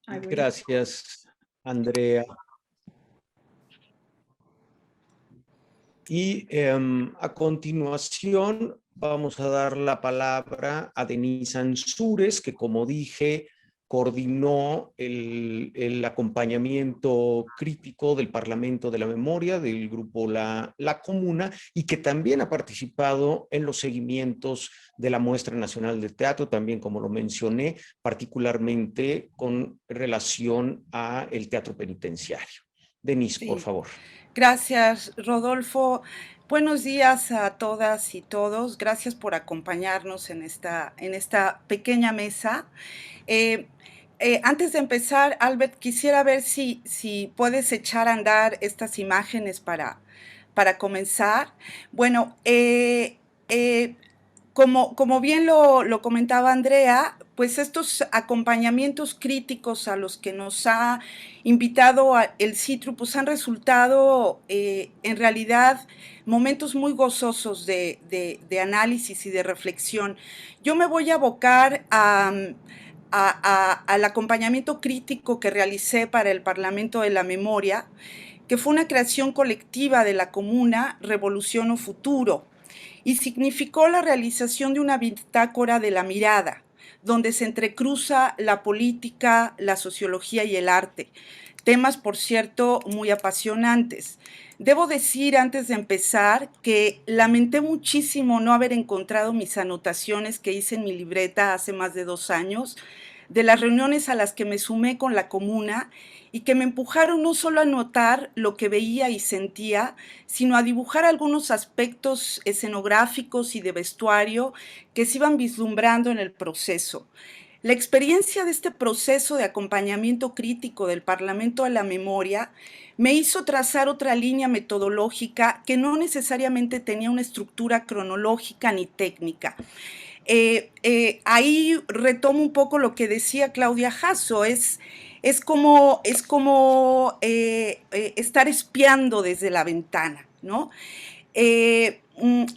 Gracias, Andrea. Y a continuación vamos a dar la palabra a Denise Ansúrez, que como dije, coordinó el acompañamiento crítico del Parlamento de la Memoria, del grupo La Comuna, y que también ha participado en los seguimientos de la Muestra Nacional de Teatro, también como lo mencioné, particularmente con relación al teatro penitenciario. Denise, Sí. por favor. Gracias, Rodolfo. Buenos días a todas y todos. Gracias por acompañarnos en esta pequeña mesa. Antes de empezar, Albert, quisiera ver si puedes echar a andar estas imágenes para comenzar. Bueno, como bien lo comentaba Andrea, pues estos acompañamientos críticos a los que nos ha invitado el CITRU, pues han resultado en realidad momentos muy gozosos de análisis y de reflexión. Yo me voy a abocar al acompañamiento crítico que realicé para el Parlamento de la Memoria, que fue una creación colectiva de la Comuna, Revolución o Futuro, y significó la realización de una bitácora de la mirada, donde se entrecruza la política, la sociología y el arte. Temas, por cierto, muy apasionantes. Debo decir antes de empezar que lamenté muchísimo no haber encontrado mis anotaciones que hice en mi libreta hace más de 2 años, de las reuniones a las que me sumé con la Comuna y que me empujaron no solo a notar lo que veía y sentía, sino a dibujar algunos aspectos escenográficos y de vestuario que se iban vislumbrando en el proceso. La experiencia de este proceso de acompañamiento crítico del Parlamento de la Memoria me hizo trazar otra línea metodológica que no necesariamente tenía una estructura cronológica ni técnica. Ahí retomo un poco lo que decía Claudia Jasso, es como estar espiando desde la ventana, ¿no?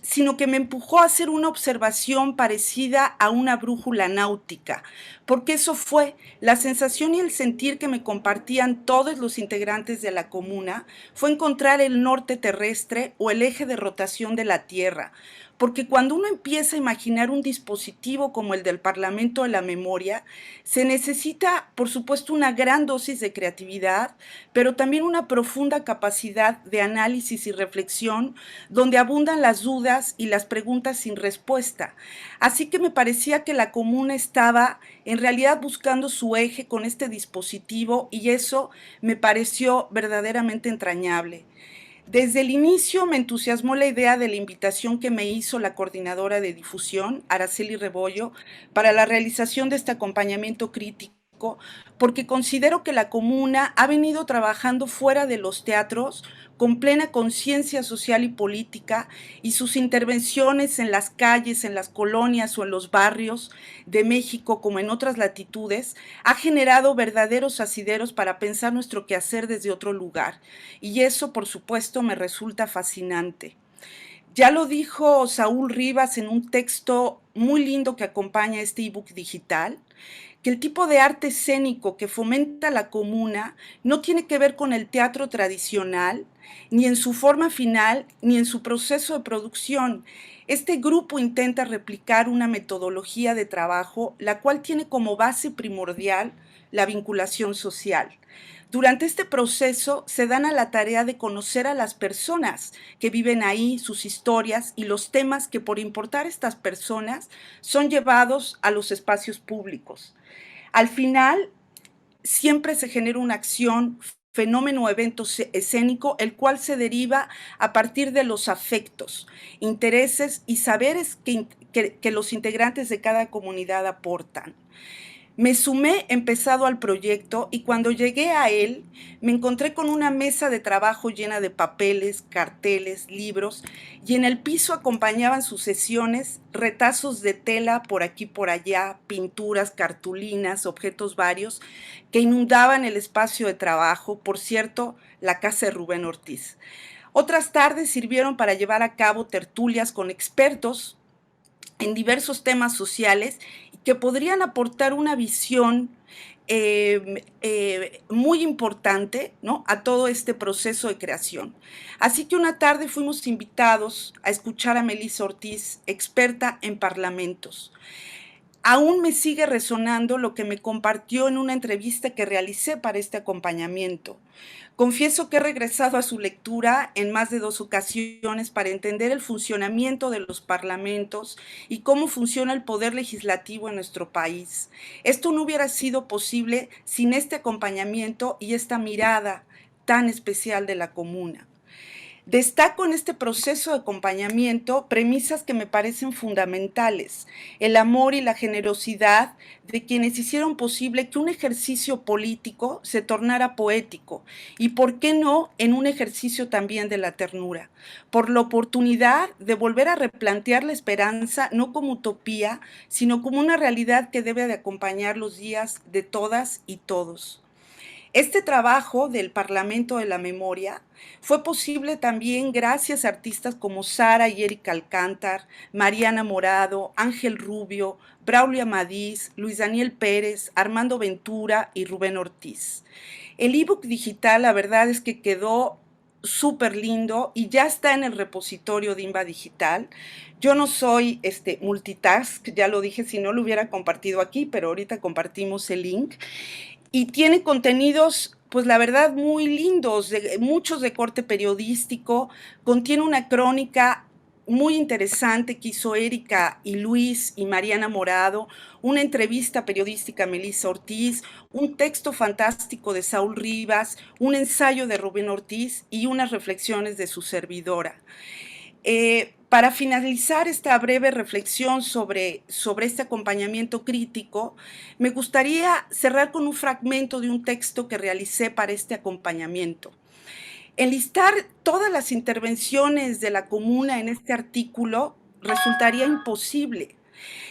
Sino que me empujó a hacer una observación parecida a una brújula náutica, porque eso fue la sensación y el sentir que me compartían todos los integrantes de la Comuna, fue encontrar el norte terrestre o el eje de rotación de la Tierra, porque cuando uno empieza a imaginar un dispositivo como el del Parlamento de la Memoria, se necesita, por supuesto, una gran dosis de creatividad, pero también una profunda capacidad de análisis y reflexión, donde abundan las dudas y las preguntas sin respuesta. Así que me parecía que la comuna estaba en realidad buscando su eje con este dispositivo, y eso me pareció verdaderamente entrañable. Desde el inicio me entusiasmó la idea de la invitación que me hizo la coordinadora de difusión, Araceli Rebollo, para la realización de este acompañamiento crítico, porque considero que la comuna ha venido trabajando fuera de los teatros con plena conciencia social y política, y sus intervenciones en las calles, en las colonias o en los barrios de México, como en otras latitudes, ha generado verdaderos asideros para pensar nuestro quehacer desde otro lugar. Y eso, por supuesto, me resulta fascinante. Ya lo dijo Saúl Rivas en un texto muy lindo que acompaña este ebook digital, que el tipo de arte escénico que fomenta la comuna no tiene que ver con el teatro tradicional, ni en su forma final, ni en su proceso de producción. Este grupo intenta replicar una metodología de trabajo, la cual tiene como base primordial la vinculación social. Durante este proceso se dan a la tarea de conocer a las personas que viven ahí, sus historias y los temas que, por importar a estas personas, son llevados a los espacios públicos. Al final, siempre se genera una acción, fenómeno o evento escénico, el cual se deriva a partir de los afectos, intereses y saberes que los integrantes de cada comunidad aportan. Me sumé empezado al proyecto, y cuando llegué a él me encontré con una mesa de trabajo llena de papeles, carteles, libros, y en el piso acompañaban sus sesiones retazos de tela por aquí por allá, pinturas, cartulinas, objetos varios que inundaban el espacio de trabajo, por cierto, la casa de Rubén Ortiz. Otras tardes sirvieron para llevar a cabo tertulias con expertos en diversos temas sociales que podrían aportar una visión muy importante, ¿no?, a todo este proceso de creación. Así que una tarde fuimos invitados a escuchar a Melissa Ortiz, experta en parlamentos. Aún me sigue resonando lo que me compartió en una entrevista que realicé para este acompañamiento. Confieso que he regresado a su lectura en más de 2 ocasiones para entender el funcionamiento de los parlamentos y cómo funciona el poder legislativo en nuestro país. Esto no hubiera sido posible sin este acompañamiento y esta mirada tan especial de la comuna. Destaco en este proceso de acompañamiento premisas que me parecen fundamentales: el amor y la generosidad de quienes hicieron posible que un ejercicio político se tornara poético, y por qué no, en un ejercicio también de la ternura, por la oportunidad de volver a replantear la esperanza no como utopía, sino como una realidad que debe de acompañar los días de todas y todos. Este trabajo del Parlamento de la Memoria fue posible también gracias a artistas como Sara y Erika Alcántar, Mariana Morado, Ángel Rubio, Braulio Amadís, Luis Daniel Pérez, Armando Ventura y Rubén Ortiz. El ebook digital, la verdad es que quedó súper lindo y ya está en el repositorio de INBA Digital. Yo no soy multitask, ya lo dije, si no lo hubiera compartido aquí, pero ahorita compartimos el link. Y tiene contenidos, pues la verdad, muy lindos, muchos de corte periodístico. Contiene una crónica muy interesante que hizo Erika y Luis y Mariana Morado, una entrevista periodística a Melissa Ortiz, un texto fantástico de Saúl Rivas, un ensayo de Rubén Ortiz y unas reflexiones de su servidora. Para finalizar esta breve reflexión sobre este acompañamiento crítico, me gustaría cerrar con un fragmento de un texto que realicé para este acompañamiento. Enlistar todas las intervenciones de la comuna en este artículo resultaría imposible.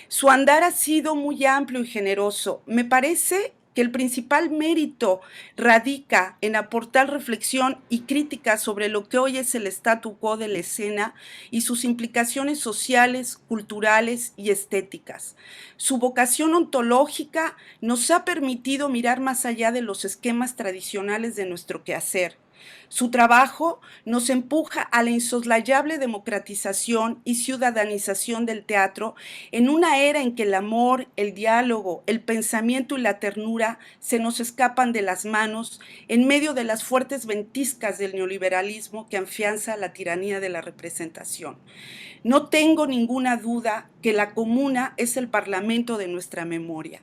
Su andar ha sido muy amplio y generoso. Me parece que el principal mérito radica en aportar reflexión y crítica sobre lo que hoy es el statu quo de la escena y sus implicaciones sociales, culturales y estéticas. Su vocación ontológica nos ha permitido mirar más allá de los esquemas tradicionales de nuestro quehacer. Su trabajo nos empuja a la insoslayable democratización y ciudadanización del teatro en una era en que el amor, el diálogo, el pensamiento y la ternura se nos escapan de las manos en medio de las fuertes ventiscas del neoliberalismo que afianza la tiranía de la representación. No tengo ninguna duda que la comuna es el parlamento de nuestra memoria.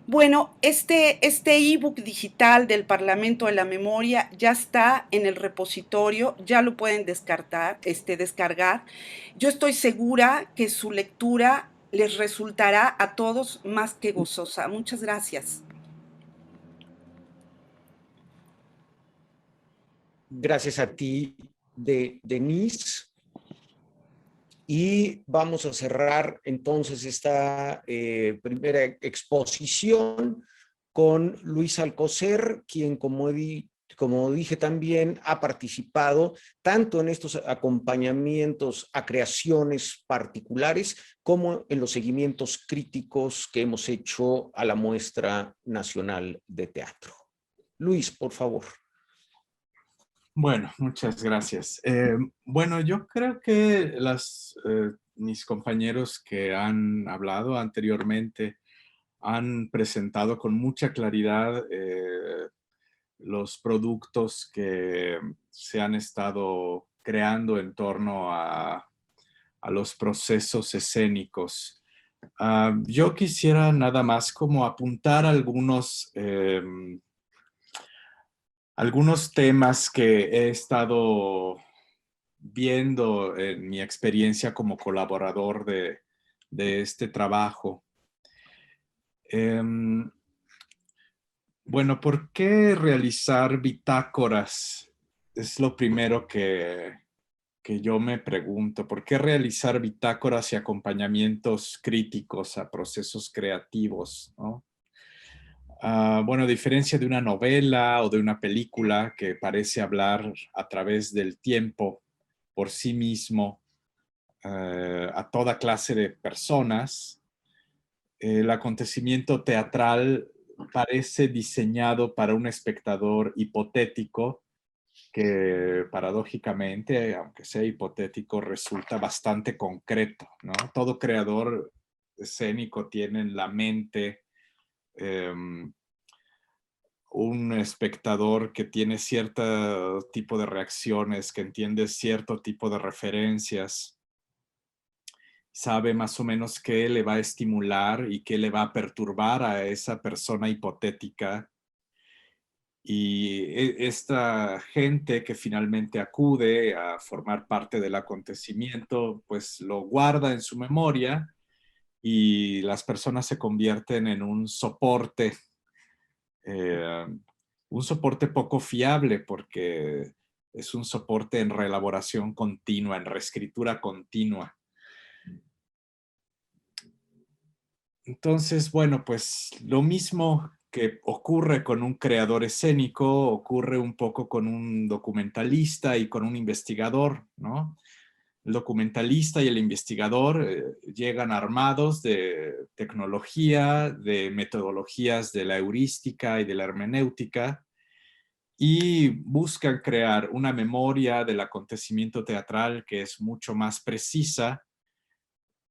Bueno, este ebook digital del Parlamento de la Memoria ya está en el repositorio, ya lo pueden descargar. Yo estoy segura que su lectura les resultará a todos más que gozosa. Muchas gracias. Gracias a ti, Denise. Y vamos a cerrar entonces esta primera exposición con Luis Alcocer, quien, como dije también, ha participado tanto en estos acompañamientos a creaciones particulares como en los seguimientos críticos que hemos hecho a la Muestra Nacional de Teatro. Luis, por favor. Bueno, muchas gracias. Bueno, yo creo que mis compañeros que han hablado anteriormente han presentado con mucha claridad los productos que se han estado creando en torno a los procesos escénicos. Yo quisiera nada más como apuntar algunos temas que he estado viendo en mi experiencia como colaborador de este trabajo. Bueno, ¿por qué realizar bitácoras? Es lo primero que yo me pregunto. ¿Por qué realizar bitácoras y acompañamientos críticos a procesos creativos, ¿no? Bueno, a diferencia de una novela o de una película que parece hablar a través del tiempo por sí mismo a toda clase de personas, el acontecimiento teatral parece diseñado para un espectador hipotético que paradójicamente, aunque sea hipotético, resulta bastante concreto, ¿no? Todo creador escénico tiene en la mente un espectador que tiene cierto tipo de reacciones, que entiende cierto tipo de referencias, sabe más o menos qué le va a estimular y qué le va a perturbar a esa persona hipotética. Y esta gente que finalmente acude a formar parte del acontecimiento, pues lo guarda en su memoria y las personas se convierten en un soporte poco fiable porque es un soporte en reelaboración continua, en reescritura continua. Entonces, bueno, pues lo mismo que ocurre con un creador escénico, ocurre un poco con un documentalista y con un investigador, ¿no? El documentalista y el investigador llegan armados de tecnología, de metodologías de la heurística y de la hermenéutica y buscan crear una memoria del acontecimiento teatral que es mucho más precisa,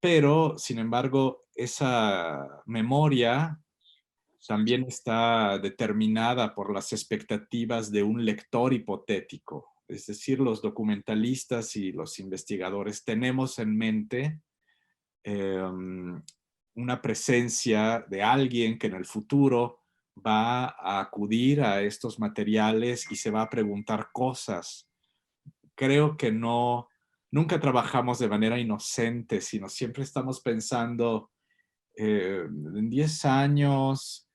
pero, sin embargo, esa memoria también está determinada por las expectativas de un lector hipotético. Es decir, los documentalistas y los investigadores tenemos en mente una presencia de alguien que en el futuro va a acudir a estos materiales y se va a preguntar cosas. Creo que nunca trabajamos de manera inocente, sino siempre estamos pensando en 10 años,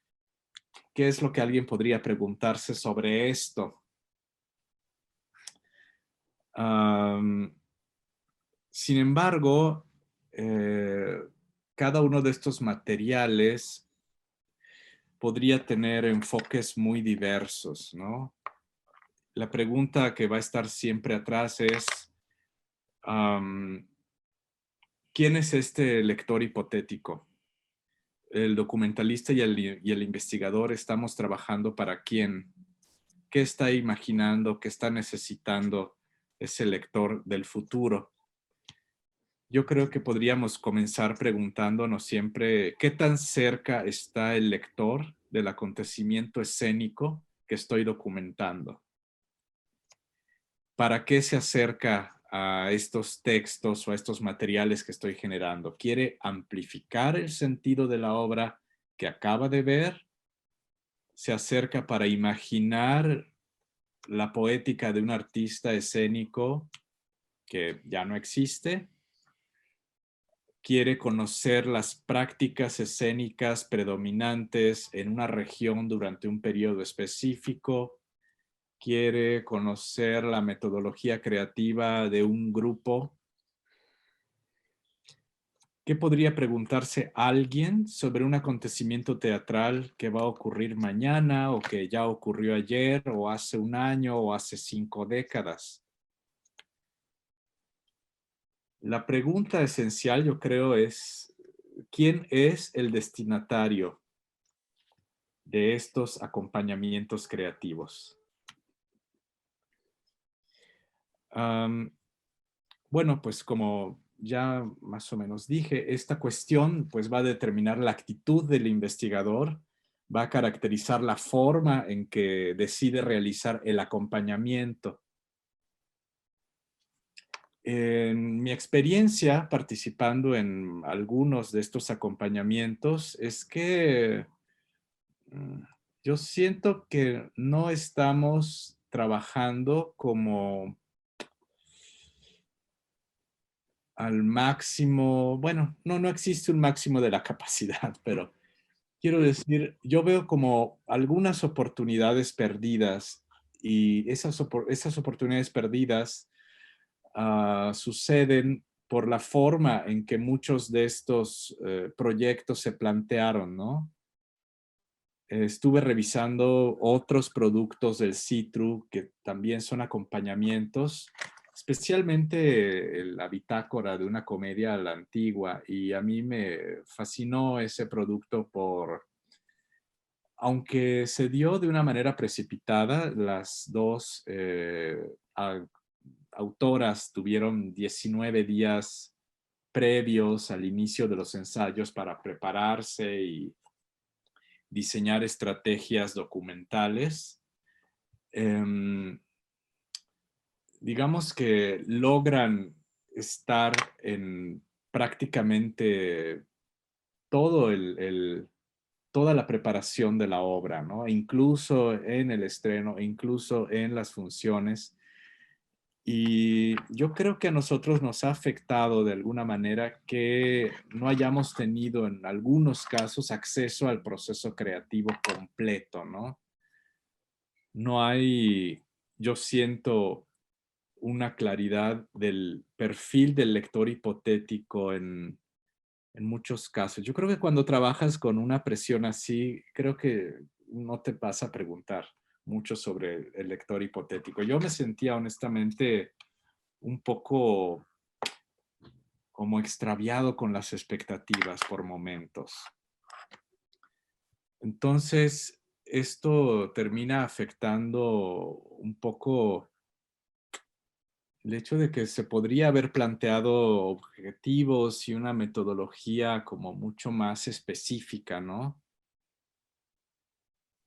¿qué es lo que alguien podría preguntarse sobre esto? Sin embargo, cada uno de estos materiales podría tener enfoques muy diversos, ¿no? La pregunta que va a estar siempre atrás es, ¿quién es este lector hipotético? El documentalista y el investigador estamos trabajando para quién. qué está imaginando, qué está necesitando ese lector del futuro. Yo creo que podríamos comenzar preguntándonos siempre qué tan cerca está el lector del acontecimiento escénico que estoy documentando. ¿Para qué se acerca a estos textos o a estos materiales que estoy generando? ¿Quiere amplificar el sentido de la obra que acaba de ver? ¿Se acerca para imaginar la poética de un artista escénico que ya no existe? ¿Quiere conocer las prácticas escénicas predominantes en una región durante un periodo específico? ¿Quiere conocer la metodología creativa de un grupo? ¿Qué podría preguntarse alguien sobre un acontecimiento teatral que va a ocurrir mañana o que ya ocurrió ayer o hace un año o hace 5 décadas? La pregunta esencial, yo creo, es ¿quién es el destinatario de estos acompañamientos creativos? Bueno, pues como ya más o menos dije, esta cuestión pues va a determinar la actitud del investigador, va a caracterizar la forma en que decide realizar el acompañamiento. En mi experiencia participando en algunos de estos acompañamientos es que yo siento que no estamos trabajando como al máximo, bueno, no existe un máximo de la capacidad, pero quiero decir, yo veo como algunas oportunidades perdidas y esas oportunidades perdidas suceden por la forma en que muchos de estos proyectos se plantearon, ¿no? Estuve revisando otros productos del CITRU que también son acompañamientos, especialmente la bitácora de una comedia a la antigua, y a mí me fascinó ese producto aunque se dio de una manera precipitada, las dos autoras tuvieron 19 días previos al inicio de los ensayos para prepararse y diseñar estrategias documentales. Digamos que logran estar en prácticamente todo toda la preparación de la obra, ¿no? Incluso en el estreno, incluso en las funciones. Y yo creo que a nosotros nos ha afectado de alguna manera que no hayamos tenido en algunos casos acceso al proceso creativo completo, ¿no? No hay, yo siento, una claridad del perfil del lector hipotético en muchos casos. Yo creo que cuando trabajas con una presión así, creo que no te vas a preguntar mucho sobre el lector hipotético. Yo me sentía honestamente un poco como extraviado con las expectativas por momentos. Entonces, esto termina afectando un poco el hecho de que se podría haber planteado objetivos y una metodología como mucho más específica, ¿no?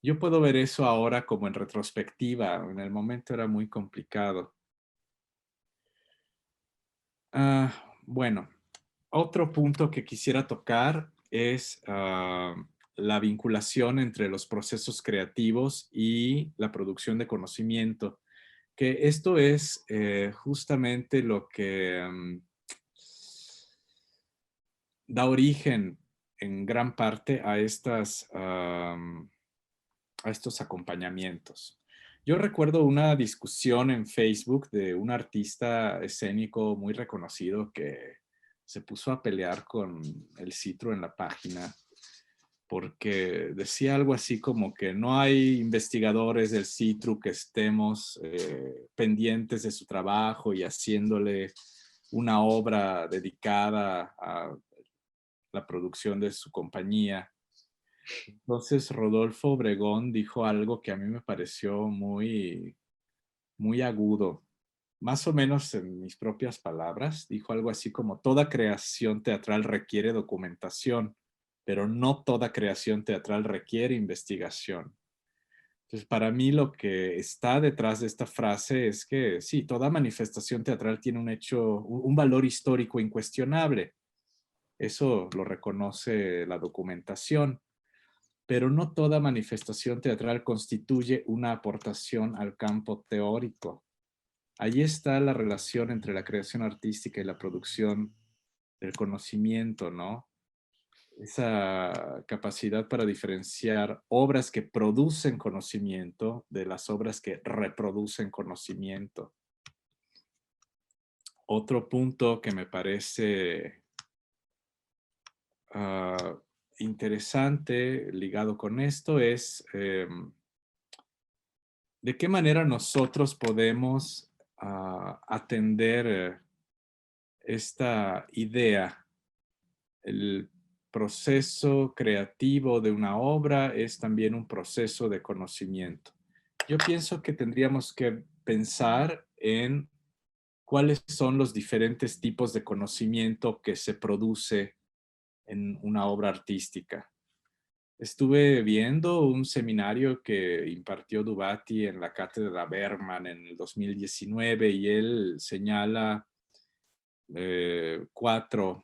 Yo puedo ver eso ahora como en retrospectiva. En el momento era muy complicado. Bueno, otro punto que quisiera tocar es la vinculación entre los procesos creativos y la producción de conocimiento, que esto es justamente lo que da origen en gran parte a estos acompañamientos. Yo recuerdo una discusión en Facebook de un artista escénico muy reconocido que se puso a pelear con el CITRU en la página porque decía algo así como que no hay investigadores del CITRU que estemos pendientes de su trabajo y haciéndole una obra dedicada a la producción de su compañía. Entonces Rodolfo Obregón dijo algo que a mí me pareció muy, muy agudo. Más o menos en mis propias palabras, dijo algo así como: toda creación teatral requiere documentación, pero no toda creación teatral requiere investigación. Entonces, para mí lo que está detrás de esta frase es que sí, toda manifestación teatral tiene un valor histórico incuestionable. Eso lo reconoce la documentación, pero no toda manifestación teatral constituye una aportación al campo teórico. Ahí está la relación entre la creación artística y la producción del conocimiento, ¿no? Esa capacidad para diferenciar obras que producen conocimiento de las obras que reproducen conocimiento. Otro punto que me parece interesante ligado con esto es de qué manera nosotros podemos atender esta idea. El proceso creativo de una obra es también un proceso de conocimiento. Yo pienso que tendríamos que pensar en cuáles son los diferentes tipos de conocimiento que se produce en una obra artística. Estuve viendo un seminario que impartió Dubati en la cátedra Bergman en el 2019 y él señala cuatro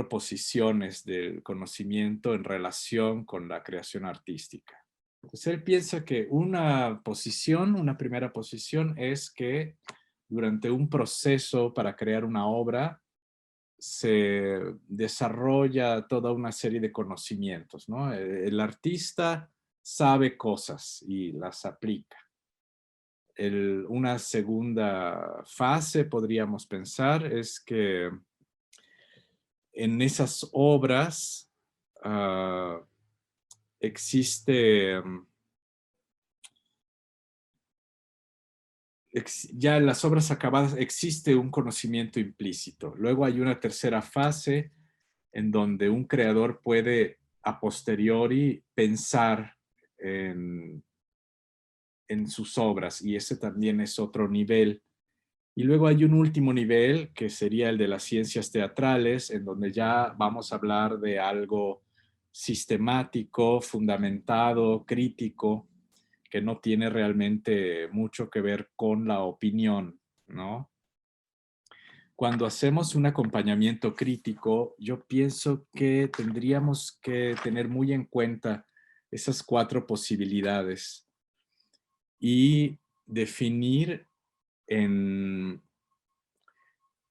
posiciones del conocimiento en relación con la creación artística. Entonces él piensa que una primera posición es que durante un proceso para crear una obra se desarrolla toda una serie de conocimientos, ¿no? El artista sabe cosas y las aplica. Una segunda fase, podríamos pensar, es que en esas obras existe, ya en las obras acabadas existe un conocimiento implícito. Luego hay una tercera fase en donde un creador puede a posteriori pensar en sus obras, y ese también es otro nivel. Y luego hay un último nivel que sería el de las ciencias teatrales, en donde ya vamos a hablar de algo sistemático, fundamentado, crítico, que no tiene realmente mucho que ver con la opinión, ¿no? Cuando hacemos un acompañamiento crítico, yo pienso que tendríamos que tener muy en cuenta esas cuatro posibilidades y definir en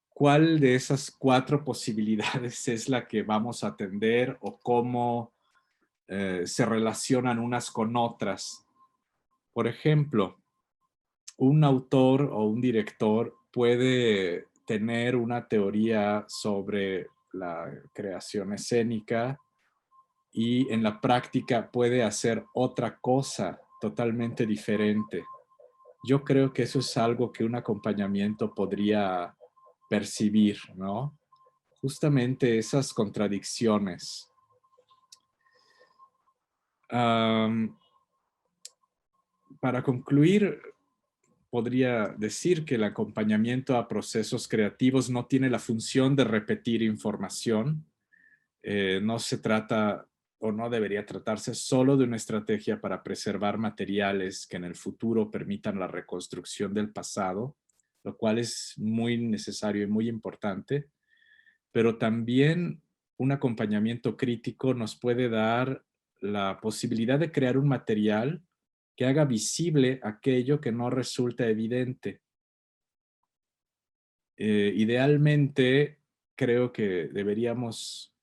cuál de esas cuatro posibilidades es la que vamos a atender o cómo se relacionan unas con otras. Por ejemplo, un autor o un director puede tener una teoría sobre la creación escénica y en la práctica puede hacer otra cosa totalmente diferente. Yo creo que eso es algo que un acompañamiento podría percibir, ¿no? Justamente esas contradicciones. Para concluir, podría decir que el acompañamiento a procesos creativos no tiene la función de repetir información. No se trata o no debería tratarse solo de una estrategia para preservar materiales que en el futuro permitan la reconstrucción del pasado, lo cual es muy necesario y muy importante, pero también un acompañamiento crítico nos puede dar la posibilidad de crear un material que haga visible aquello que no resulta evidente. Idealmente, creo que deberíamos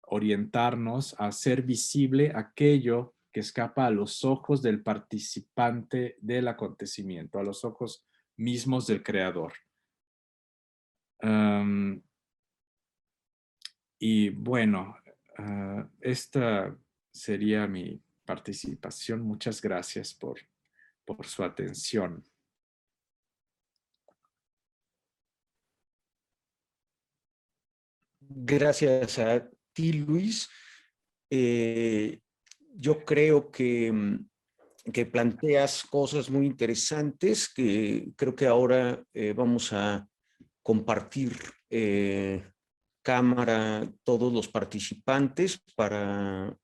orientarnos a hacer visible aquello que escapa a los ojos del participante del acontecimiento, a los ojos mismos del creador. Y bueno, esta sería mi participación. Muchas gracias por su atención. Gracias a ti, Luis. yo creo que planteas cosas muy interesantes que creo que ahora vamos a compartir cámara todos los participantes para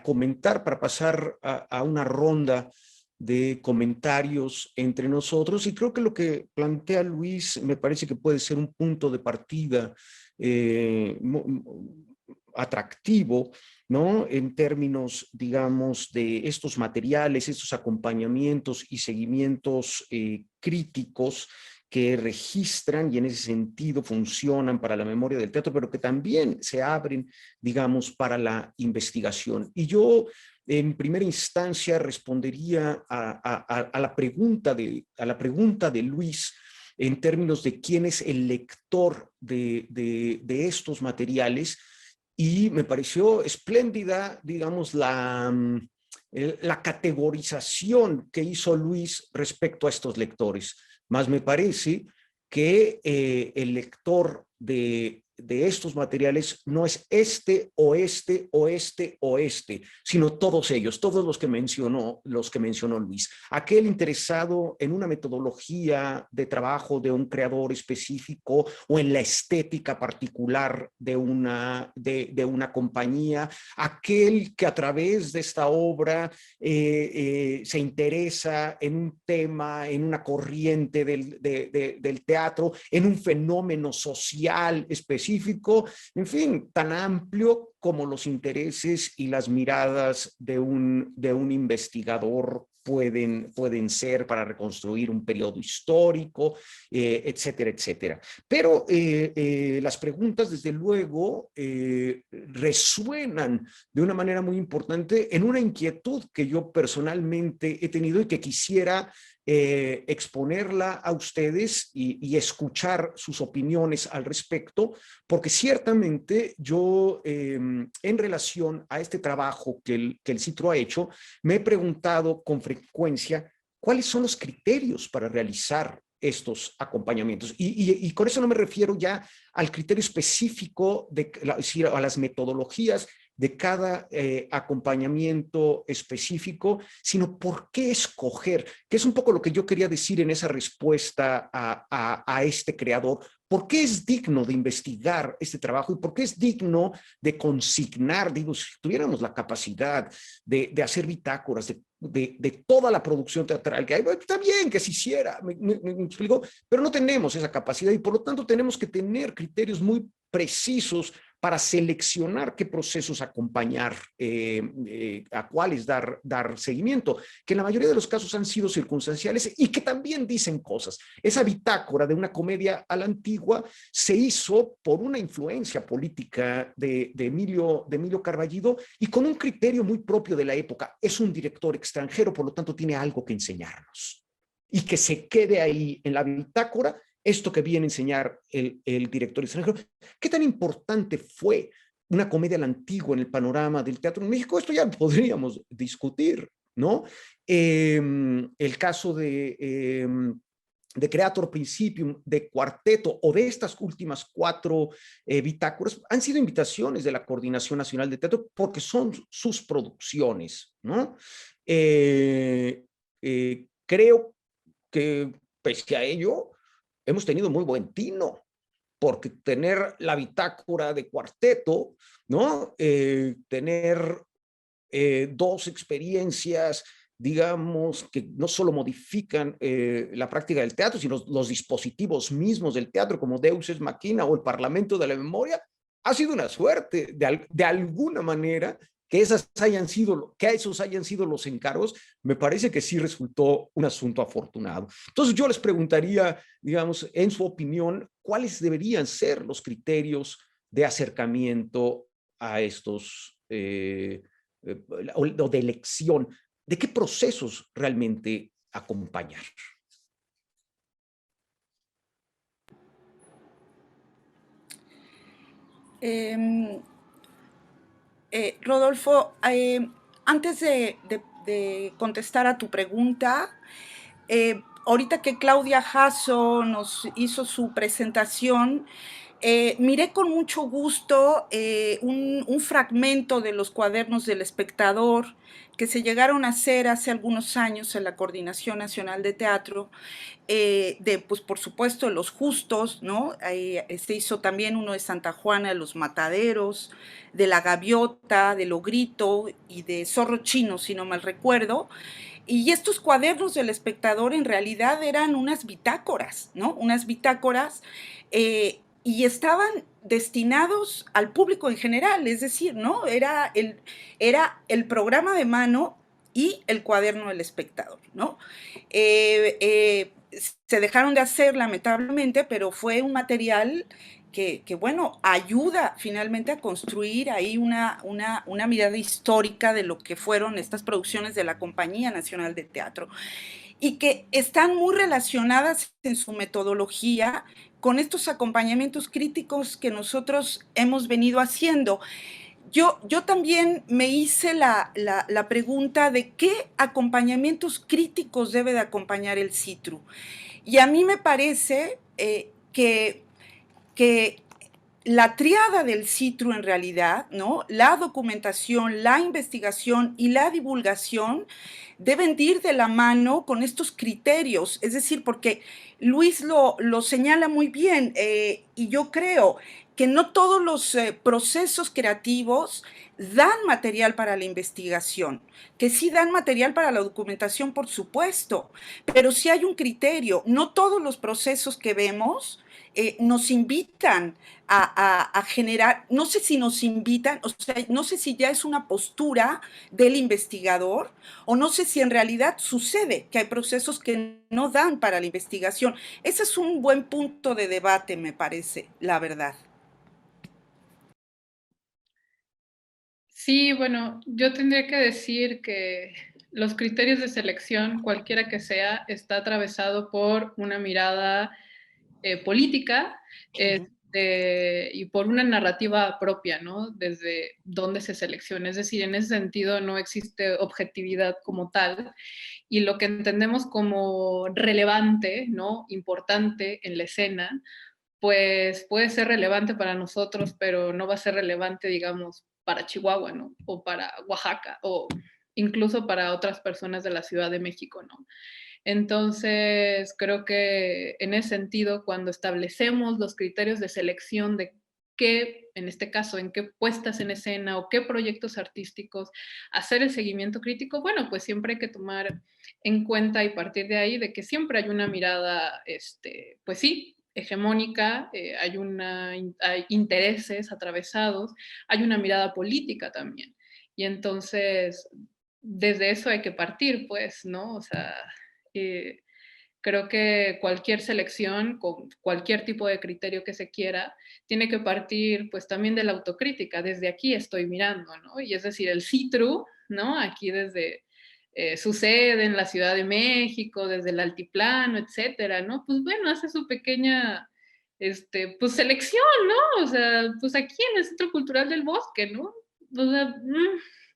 comentar, para pasar a una ronda de comentarios entre nosotros, y creo que lo que plantea Luis me parece que puede ser un punto de partida atractivo, ¿no? En términos, digamos, de estos materiales, estos acompañamientos y seguimientos críticos que registran y en ese sentido funcionan para la memoria del teatro, pero que también se abren, digamos, para la investigación. Y yo, en primera instancia, respondería a la pregunta de Luis en términos de quién es el lector de estos materiales, y me pareció espléndida, digamos, la categorización que hizo Luis respecto a estos lectores. Más me parece que el lector de estos materiales no es este o este o este o este, sino todos ellos, todos los que mencionó Luis. Aquel interesado en una metodología de trabajo de un creador específico o en la estética particular de una compañía, aquel que a través de esta obra se interesa en un tema, en una corriente del teatro, en un fenómeno social específico, en fin, tan amplio como los intereses y las miradas de un investigador pueden ser para reconstruir un periodo histórico, etcétera, etcétera. Pero las preguntas, desde luego, resuenan de una manera muy importante en una inquietud que yo personalmente he tenido y que quisiera exponerla a ustedes y escuchar sus opiniones al respecto, porque ciertamente yo, en relación a este trabajo que el CITRO ha hecho, me he preguntado con frecuencia cuáles son los criterios para realizar estos acompañamientos. Y con eso no me refiero ya al criterio específico, es decir, a las metodologías de cada acompañamiento específico, sino por qué escoger, que es un poco lo que yo quería decir en esa respuesta a este creador. ¿Por qué es digno de investigar este trabajo y por qué es digno de consignar? Digo, si tuviéramos la capacidad de hacer bitácoras de toda la producción teatral que hay, está bien que se hiciera, me explico, pero no tenemos esa capacidad y por lo tanto tenemos que tener criterios muy precisos para seleccionar qué procesos acompañar, a cuáles dar seguimiento, que en la mayoría de los casos han sido circunstanciales y que también dicen cosas. Esa bitácora de una comedia a la antigua se hizo por una influencia política de Emilio Carballido y con un criterio muy propio de la época. Es un director extranjero, por lo tanto tiene algo que enseñarnos. Y que se quede ahí en la bitácora esto que viene a enseñar el director extranjero. ¿Qué tan importante fue una comedia a la antigua en el panorama del teatro en México? Esto ya podríamos discutir, ¿no? El caso de Creator Principium, de Cuarteto o de estas últimas 4 bitácoras han sido invitaciones de la Coordinación Nacional de Teatro porque son sus producciones, ¿no? Creo que pese a ello hemos tenido muy buen tino, porque tener la bitácora de Cuarteto, ¿no? Tener 2 experiencias, digamos, que no solo modifican la práctica del teatro, sino los dispositivos mismos del teatro, como Deus Ex Machina o el Parlamento de la Memoria, ha sido una suerte, de alguna manera, que esos hayan sido los encargos. Me parece que sí resultó un asunto afortunado. Entonces yo les preguntaría, digamos, en su opinión, ¿cuáles deberían ser los criterios de acercamiento a estos, o de elección? ¿De qué procesos realmente acompañar? Rodolfo, antes de contestar a tu pregunta, ahorita que Claudia Jasso nos hizo su presentación, Miré con mucho gusto un fragmento de los cuadernos del Espectador que se llegaron a hacer hace algunos años en la Coordinación Nacional de Teatro, pues por supuesto Los Justos, ¿no? Se hizo también uno de Santa Juana de los Mataderos, de La Gaviota, de Logrito y de Zorro Chino, si no mal recuerdo. Y estos cuadernos del Espectador en realidad eran unas bitácoras, ¿no? Unas bitácoras y estaban destinados al público en general, es decir, ¿no? Era el programa de mano y el cuaderno del Espectador, ¿no? Se dejaron de hacer lamentablemente, pero fue un material bueno, ayuda finalmente a construir ahí una mirada histórica de lo que fueron estas producciones de la Compañía Nacional de Teatro y que están muy relacionadas en su metodología con estos acompañamientos críticos que nosotros hemos venido haciendo. Yo también me hice la pregunta de qué acompañamientos críticos debe de acompañar el CITRU. Y a mí me parece que la tríada del CITRU en realidad, ¿no? La documentación, la investigación y la divulgación deben de ir de la mano con estos criterios, es decir, porque Luis lo señala muy bien y yo creo que no todos los procesos creativos dan material para la investigación, que sí dan material para la documentación, por supuesto, pero sí hay un criterio, no todos los procesos que vemos nos invitan a generar, no sé si nos invitan, o sea, no sé si ya es una postura del investigador o no sé si en realidad sucede que hay procesos que no dan para la investigación. Ese es un buen punto de debate, me parece, la verdad. Sí, bueno, yo tendría que decir que los criterios de selección, cualquiera que sea, está atravesado por una mirada política y por una narrativa propia, ¿no? Desde dónde se selecciona. Es decir, en ese sentido no existe objetividad como tal y lo que entendemos como relevante, ¿no? Importante en la escena, pues puede ser relevante para nosotros, pero no va a ser relevante, digamos, para Chihuahua, ¿no? O para Oaxaca, o incluso para otras personas de la Ciudad de México, ¿no? Entonces, creo que en ese sentido, cuando establecemos los criterios de selección de qué, en este caso, en qué puestas en escena o qué proyectos artísticos hacer el seguimiento crítico, bueno, pues siempre hay que tomar en cuenta y partir de ahí de que siempre hay una mirada, pues sí, hegemónica, hay intereses atravesados, hay una mirada política también. Y entonces, desde eso hay que partir, pues, ¿no? O sea, creo que cualquier selección, con cualquier tipo de criterio que se quiera, tiene que partir pues también de la autocrítica. Desde aquí estoy mirando, ¿no? Y es decir, el CITRU, ¿no? Aquí desde su sede en la Ciudad de México, desde el altiplano, etcétera, ¿no? Pues bueno, hace su pequeña, pues selección, ¿no? O sea, pues aquí en el Centro Cultural del Bosque, ¿no? O sea,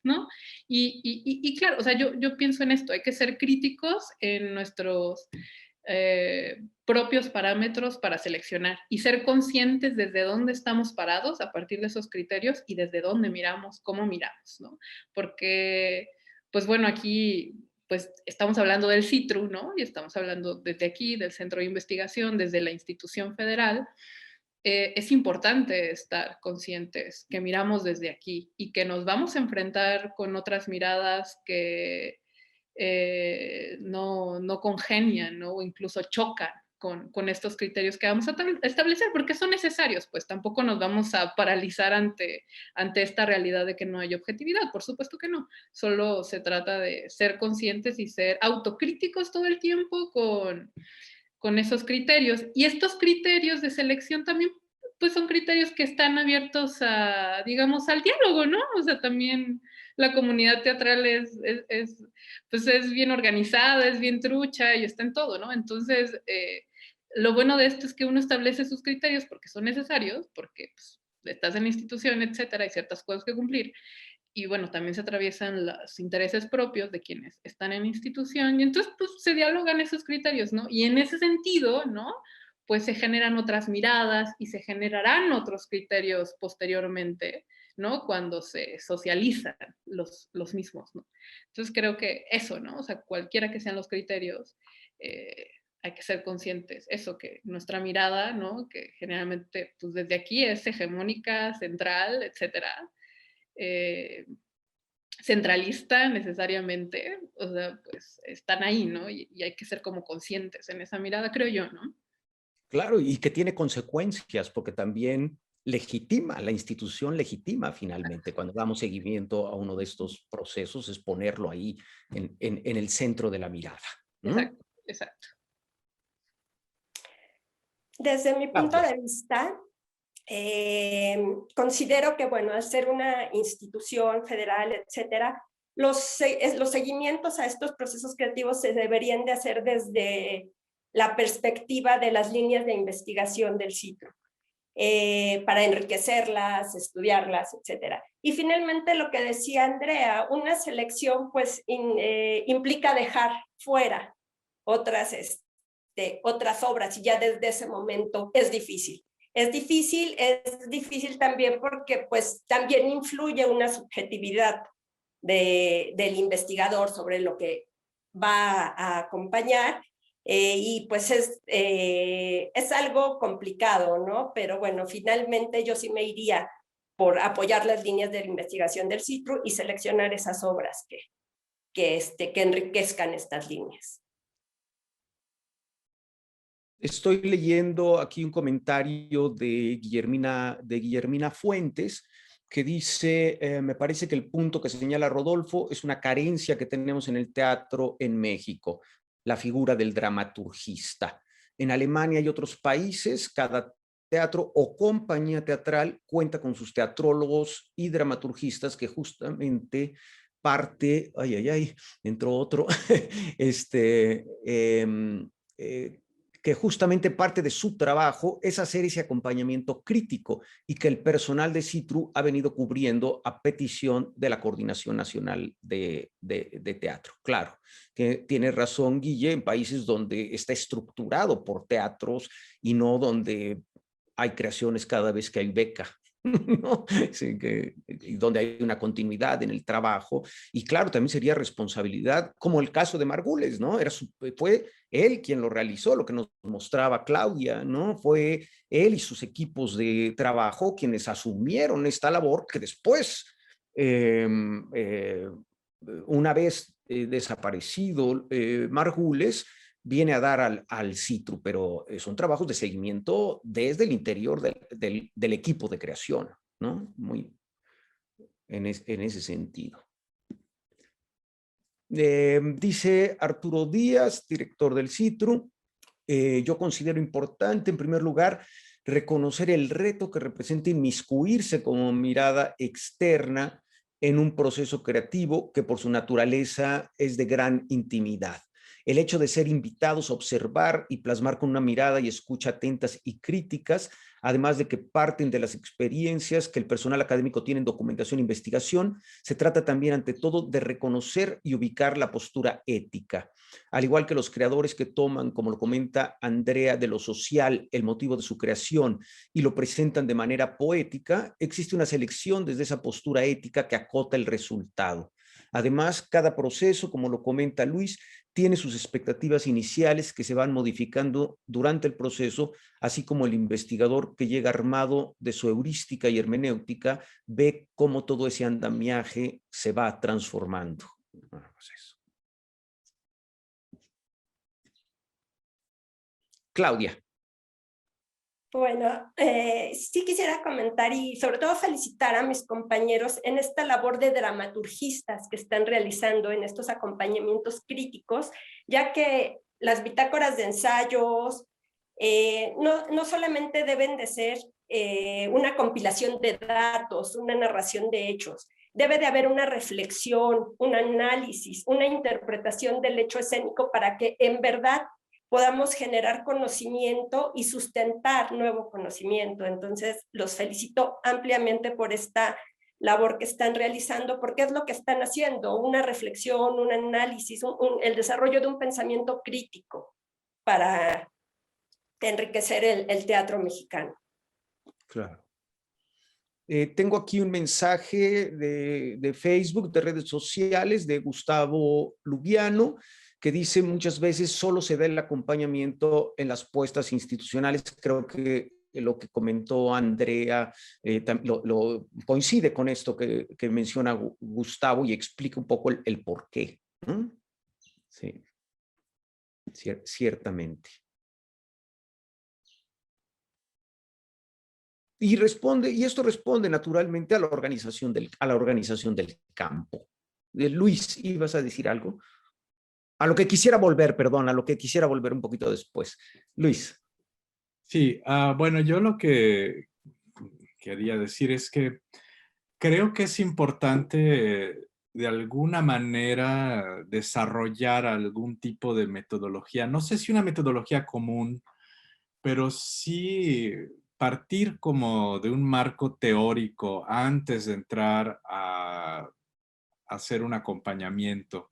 ¿no? Y claro, o sea, yo pienso en esto, hay que ser críticos en nuestros propios parámetros para seleccionar y ser conscientes desde dónde estamos parados a partir de esos criterios y desde dónde miramos, cómo miramos, ¿no? Porque, pues bueno, aquí pues estamos hablando del CITRU, ¿no? Y estamos hablando desde aquí, del Centro de Investigación, desde la institución federal, es importante estar conscientes que miramos desde aquí y que nos vamos a enfrentar con otras miradas que no congenian, ¿no? O incluso chocan con estos criterios que vamos a establecer, porque son necesarios, pues tampoco nos vamos a paralizar ante esta realidad de que no hay objetividad, por supuesto que no, solo se trata de ser conscientes y ser autocríticos todo el tiempo con esos criterios. Y estos criterios de selección también, pues son criterios que están abiertos a, digamos, al diálogo, ¿no? O sea, también la comunidad teatral pues es bien organizada, es bien trucha y está en todo, ¿no? Entonces, lo bueno de esto es que uno establece sus criterios porque son necesarios, porque pues, estás en la institución, etcétera, hay ciertas cosas que cumplir, y bueno, también se atraviesan los intereses propios de quienes están en institución y entonces pues se dialogan esos criterios, ¿no? Y en ese sentido, ¿no? pues se generan otras miradas y se generarán otros criterios posteriormente, ¿no? Cuando se socializan los mismos, ¿no? Entonces creo que eso, ¿no? O sea, cualquiera que sean los criterios, hay que ser conscientes, eso, que nuestra mirada, ¿no? Que generalmente, pues desde aquí es hegemónica, central, etcétera, centralista necesariamente, o sea, pues están ahí, ¿no? Y hay que ser como conscientes en esa mirada, creo yo, ¿no? Claro, y que tiene consecuencias, porque también legitima, la institución legitima finalmente. Cuando damos seguimiento a uno de estos procesos, es ponerlo ahí en el centro de la mirada. Exacto, exacto. Desde mi punto de vista, considero que, bueno, al ser una institución federal, etcétera, los seguimientos a estos procesos creativos se deberían de hacer desde la perspectiva de las líneas de investigación del CITRU, para enriquecerlas, estudiarlas, etcétera. Y finalmente lo que decía Andrea, una selección pues implica dejar fuera otras obras, y ya desde ese momento es difícil. Es difícil también porque pues también influye una subjetividad del investigador sobre lo que va a acompañar, y pues es algo complicado, ¿no? Pero bueno, finalmente yo sí me iría por apoyar las líneas de la investigación del CITRU y seleccionar esas obras que enriquezcan estas líneas. Estoy leyendo aquí un comentario de Guillermina Fuentes, que dice, me parece que el punto que señala Rodolfo es una carencia que tenemos en el teatro en México, la figura del dramaturgista. En Alemania y otros países, cada teatro o compañía teatral cuenta con sus teatrólogos y dramaturgistas que justamente parte, entró otro, que justamente parte de su trabajo es hacer ese acompañamiento crítico y que el personal de CITRU ha venido cubriendo a petición de la Coordinación Nacional de Teatro. Claro, que tiene razón Guille, en países donde está estructurado por teatros y no donde hay creaciones cada vez que hay beca. ¿No? Sí, donde hay una continuidad en el trabajo, y claro, también sería responsabilidad, como el caso de Margules, ¿no? Fue él quien lo realizó, lo que nos mostraba Claudia, ¿no? Fue él y sus equipos de trabajo quienes asumieron esta labor que después, una vez desaparecido Margules, viene a dar al CITRU, pero son trabajos de seguimiento desde el interior del equipo de creación, ¿no? Muy en ese sentido. Dice Arturo Díaz, director del CITRU, yo considero importante, en primer lugar, reconocer el reto que representa inmiscuirse como mirada externa en un proceso creativo que por su naturaleza es de gran intimidad. El hecho de ser invitados a observar y plasmar con una mirada y escucha atentas y críticas, además de que parten de las experiencias que el personal académico tiene en documentación e investigación, se trata también ante todo de reconocer y ubicar la postura ética. Al igual que los creadores que toman, como lo comenta Andrea, de lo social el motivo de su creación y lo presentan de manera poética, existe una selección desde esa postura ética que acota el resultado. Además, cada proceso, como lo comenta Luis, tiene sus expectativas iniciales que se van modificando durante el proceso, así como el investigador que llega armado de su heurística y hermenéutica ve cómo todo ese andamiaje se va transformando. Bueno, pues eso. Claudia. Bueno, sí quisiera comentar y sobre todo felicitar a mis compañeros en esta labor de dramaturgistas que están realizando en estos acompañamientos críticos, ya que las bitácoras de ensayos no solamente deben de ser una compilación de datos, una narración de hechos, debe de haber una reflexión, un análisis, una interpretación del hecho escénico para que en verdad podamos generar conocimiento y sustentar nuevo conocimiento. Entonces, los felicito ampliamente por esta labor que están realizando, porque es lo que están haciendo, una reflexión, un análisis, el desarrollo de un pensamiento crítico para enriquecer el teatro mexicano. Claro. Tengo aquí un mensaje de Facebook, de redes sociales, de Gustavo Lubiano, que dice: muchas veces solo se da el acompañamiento en las puestas institucionales. Creo que lo que comentó Andrea lo coincide con esto que menciona Gustavo y explica un poco el por qué. Sí, ciertamente. Y esto responde naturalmente a la organización del campo. Luis, ¿ibas a decir algo? A lo que quisiera volver, perdón, a lo que quisiera volver un poquito después. Luis. Sí, bueno, yo lo que quería decir es que creo que es importante de alguna manera desarrollar algún tipo de metodología. No sé si una metodología común, pero sí partir como de un marco teórico antes de entrar a hacer un acompañamiento.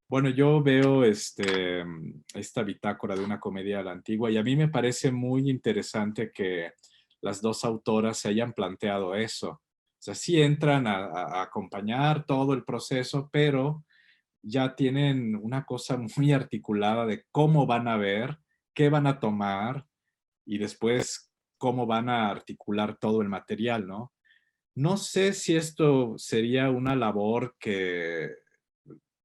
Bueno, yo veo esta bitácora de una comedia a la antigua y a mí me parece muy interesante que las dos autoras se hayan planteado eso. O sea, sí entran a acompañar todo el proceso, pero ya tienen una cosa muy articulada de cómo van a ver, qué van a tomar y después cómo van a articular todo el material, ¿no? No sé si esto sería una labor que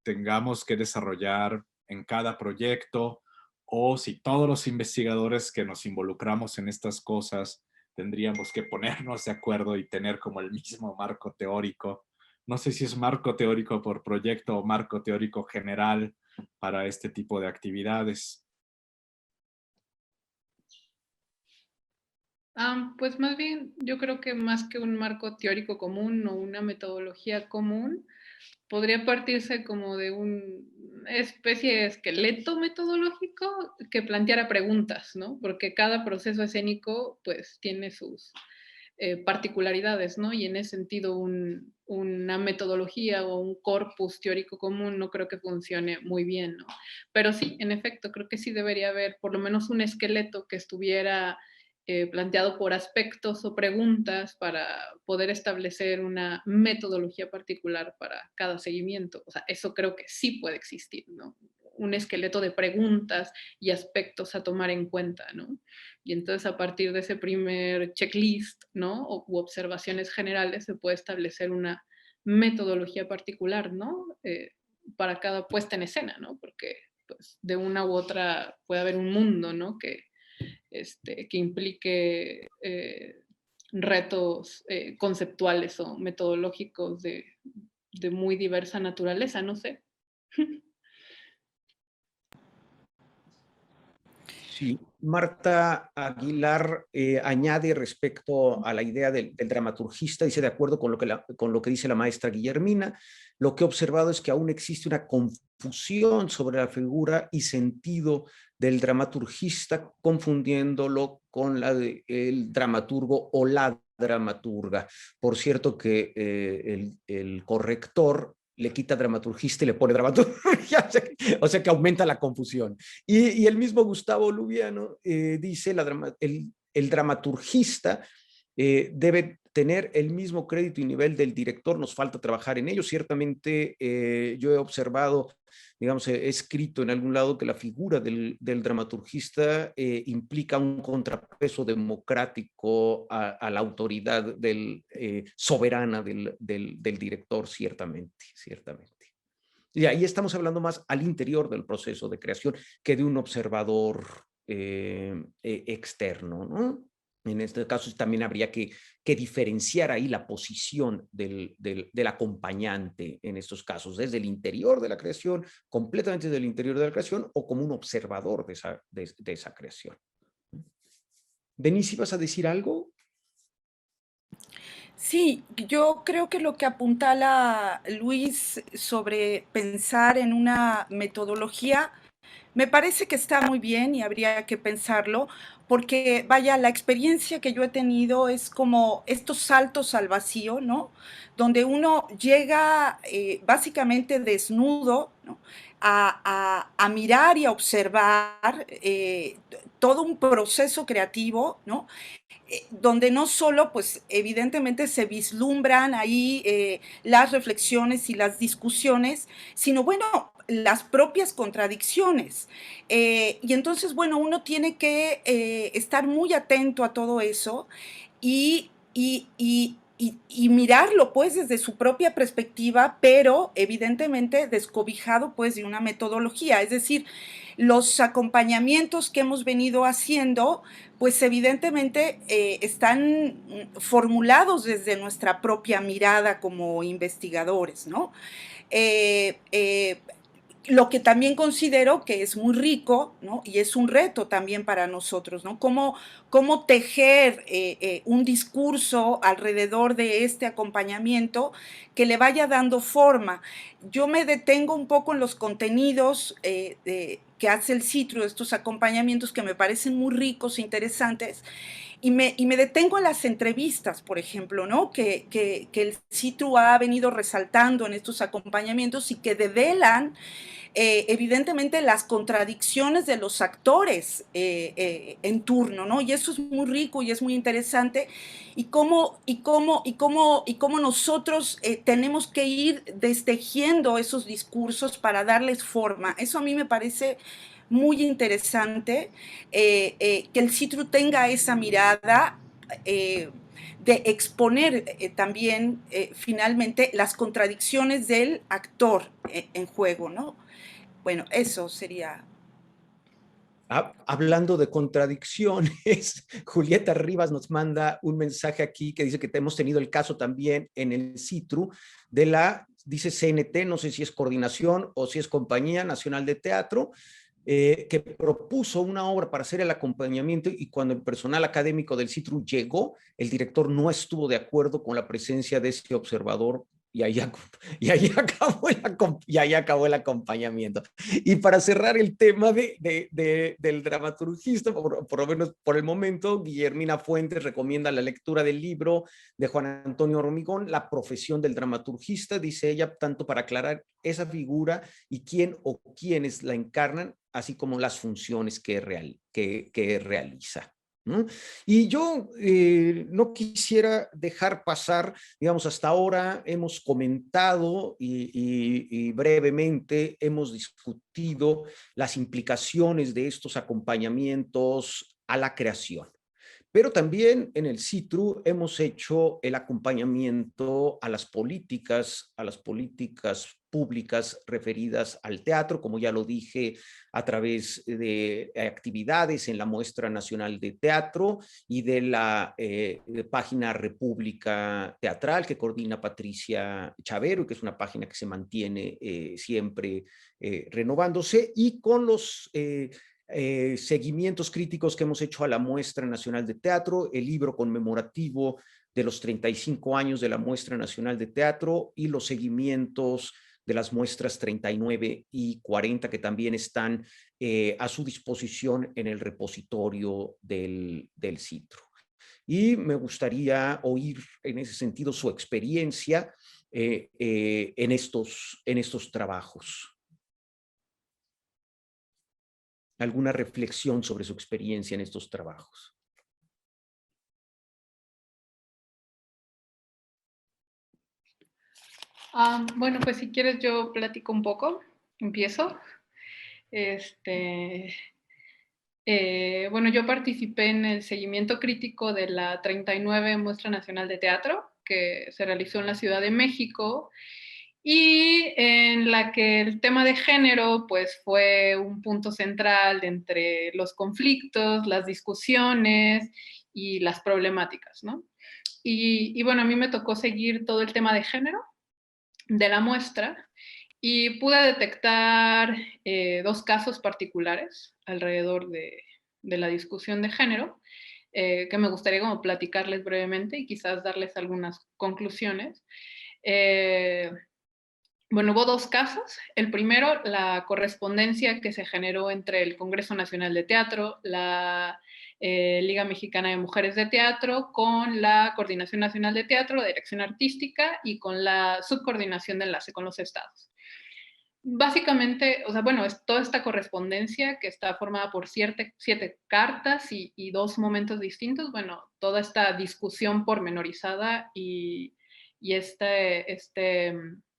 tengamos que desarrollar en cada proyecto o si todos los investigadores que nos involucramos en estas cosas tendríamos que ponernos de acuerdo y tener como el mismo marco teórico. No sé si es marco teórico por proyecto o marco teórico general para este tipo de actividades. Pues más bien, yo creo que más que un marco teórico común o una metodología común, podría partirse como de una especie de esqueleto metodológico que planteara preguntas, ¿no? Porque cada proceso escénico, pues, tiene sus particularidades, ¿no? Y en ese sentido, una metodología o un corpus teórico común no creo que funcione muy bien, ¿no? Pero sí, en efecto, creo que sí debería haber por lo menos un esqueleto que estuviera planteado por aspectos o preguntas para poder establecer una metodología particular para cada seguimiento. O sea, eso creo que sí puede existir, ¿no? Un esqueleto de preguntas y aspectos a tomar en cuenta, ¿no? Y entonces a partir de ese primer checklist, ¿no? U observaciones generales se puede establecer una metodología particular, ¿no? Para cada puesta en escena, ¿no? Porque pues, de una u otra puede haber un mundo, ¿no? Que implique retos conceptuales o metodológicos de muy diversa naturaleza, no sé. Sí, Marta Aguilar añade respecto a la idea del dramaturgista, dice: de acuerdo con lo que dice la maestra Guillermina, lo que he observado es que aún existe una confusión sobre la figura y sentido del dramaturgista, confundiéndolo con la del dramaturgo o la dramaturga. Por cierto que el corrector le quita dramaturgista y le pone dramaturgia, o sea que aumenta la confusión. Y el mismo Gustavo Lubiano dice: el dramaturgista debe tener el mismo crédito y nivel del director, nos falta trabajar en ello. Ciertamente yo he observado, digamos, he escrito en algún lado que la figura del dramaturgista implica un contrapeso democrático a la autoridad soberana del director, ciertamente. Y ahí estamos hablando más al interior del proceso de creación que de un observador externo, ¿no? En este caso también habría que diferenciar ahí la posición del acompañante en estos casos, desde el interior de la creación, completamente del interior de la creación, o como un observador de esa creación. Denise, ¿ibas a decir algo? Sí, yo creo que lo que apuntala Luis sobre pensar en una metodología me parece que está muy bien y habría que pensarlo, porque vaya, la experiencia que yo he tenido es como estos saltos al vacío, ¿no? Donde uno llega básicamente desnudo, ¿no? A mirar y a observar todo un proceso creativo, ¿no? Donde no solo, pues evidentemente se vislumbran ahí las reflexiones y las discusiones, sino bueno, las propias contradicciones. Y entonces, bueno, uno tiene que estar muy atento a todo eso y mirarlo pues desde su propia perspectiva, pero evidentemente descobijado pues de una metodología, es decir, los acompañamientos que hemos venido haciendo, pues evidentemente están formulados desde nuestra propia mirada como investigadores, ¿no? Eh, eh, lo que también considero que es muy rico, ¿no? Y es un reto también para nosotros, ¿no? Cómo tejer un discurso alrededor de este acompañamiento que le vaya dando forma. Yo me detengo un poco en los contenidos que hace el CITRU, estos acompañamientos que me parecen muy ricos e interesantes, y me detengo en las entrevistas, por ejemplo, ¿no? Que el CITRU ha venido resaltando en estos acompañamientos y que develan evidentemente las contradicciones de los actores en turno, ¿no? Y eso es muy rico y es muy interesante. Y cómo nosotros tenemos que ir destejiendo esos discursos para darles forma. Eso a mí me parece muy interesante, que el CITRU tenga esa mirada de exponer también finalmente las contradicciones del actor en juego, ¿no? Bueno, eso sería. Hablando de contradicciones, Julieta Rivas nos manda un mensaje aquí que dice que hemos tenido el caso también en el CITRU de dice CNT, no sé si es coordinación o si es Compañía Nacional de Teatro, que propuso una obra para hacer el acompañamiento, y cuando el personal académico del CITRU llegó, el director no estuvo de acuerdo con la presencia de ese observador, y ahí acabó el acompañamiento. Y para cerrar el tema del dramaturgista, por lo menos por el momento, Guillermina Fuentes recomienda la lectura del libro de Juan Antonio Hormigón, La profesión del dramaturgista, dice ella, tanto para aclarar esa figura y quién o quiénes la encarnan, así como las funciones que realiza. ¿no? Y yo no quisiera dejar pasar, digamos, hasta ahora hemos comentado y brevemente hemos discutido las implicaciones de estos acompañamientos a la creación. Pero también en el CITRU hemos hecho el acompañamiento a las políticas públicas referidas al teatro, como ya lo dije, a través de actividades en la Muestra Nacional de Teatro y de la página República Teatral que coordina Patricia Chavero, que es una página que se mantiene siempre renovándose, y con los seguimientos críticos que hemos hecho a la Muestra Nacional de Teatro, el libro conmemorativo de los 35 años de la Muestra Nacional de Teatro y los seguimientos de las muestras 39 y 40 que también están a su disposición en el repositorio del CITRU. Y me gustaría oír en ese sentido su experiencia en estos trabajos. ¿Alguna reflexión sobre su experiencia en estos trabajos? Bueno, pues si quieres yo platico un poco, empiezo. Bueno, yo participé en el seguimiento crítico de la 39 Muestra Nacional de Teatro, que se realizó en la Ciudad de México, y en la que el tema de género pues fue un punto central entre los conflictos, las discusiones y las problemáticas, ¿no? Y bueno, a mí me tocó seguir todo el tema de género de la muestra y pude detectar dos casos particulares alrededor de la discusión de género que me gustaría como platicarles brevemente y quizás darles algunas conclusiones. Bueno, hubo dos casos. El primero, la correspondencia que se generó entre el Congreso Nacional de Teatro, la Liga Mexicana de Mujeres de Teatro, con la Coordinación Nacional de Teatro, la Dirección Artística y con la Subcoordinación de Enlace con los Estados. Básicamente, o sea, bueno, es toda esta correspondencia que está formada por 7 cartas y 2 momentos distintos, bueno, toda esta discusión pormenorizada y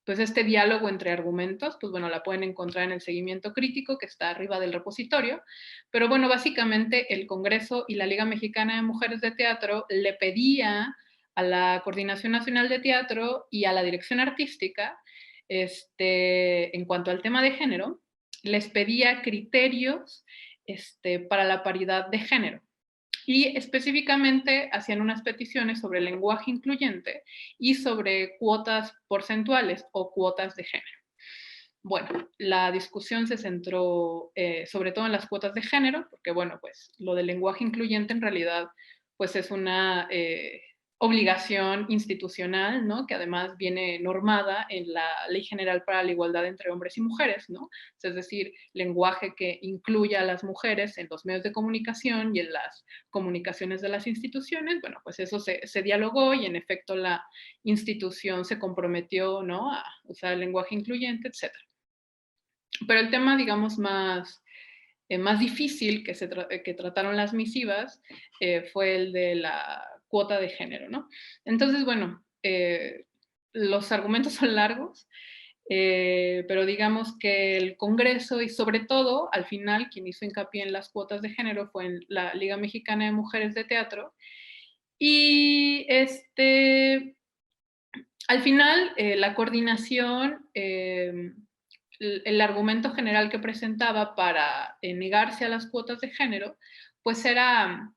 pues este diálogo entre argumentos, pues bueno, la pueden encontrar en el seguimiento crítico que está arriba del repositorio, pero bueno, básicamente el Congreso y la Liga Mexicana de Mujeres de Teatro le pedía a la Coordinación Nacional de Teatro y a la Dirección Artística, en cuanto al tema de género, les pedía criterios para la paridad de género. Y específicamente hacían unas peticiones sobre el lenguaje incluyente y sobre cuotas porcentuales o cuotas de género. Bueno, la discusión se centró sobre todo en las cuotas de género, porque bueno, pues lo del lenguaje incluyente en realidad pues es una obligación institucional, ¿no? Que además viene normada en la Ley General para la Igualdad entre Hombres y Mujeres, ¿no? Es decir, lenguaje que incluya a las mujeres en los medios de comunicación y en las comunicaciones de las instituciones. Bueno, pues eso se dialogó y en efecto la institución se comprometió, ¿no? A usar el lenguaje incluyente, etc. Pero el tema, digamos, más difícil que trataron las misivas fue el de la cuota de género, ¿no? Entonces, bueno, los argumentos son largos, pero digamos que el Congreso y sobre todo, al final, quien hizo hincapié en las cuotas de género fue en la Liga Mexicana de Mujeres de Teatro. Y al final, la coordinación, el argumento general que presentaba para negarse a las cuotas de género, pues era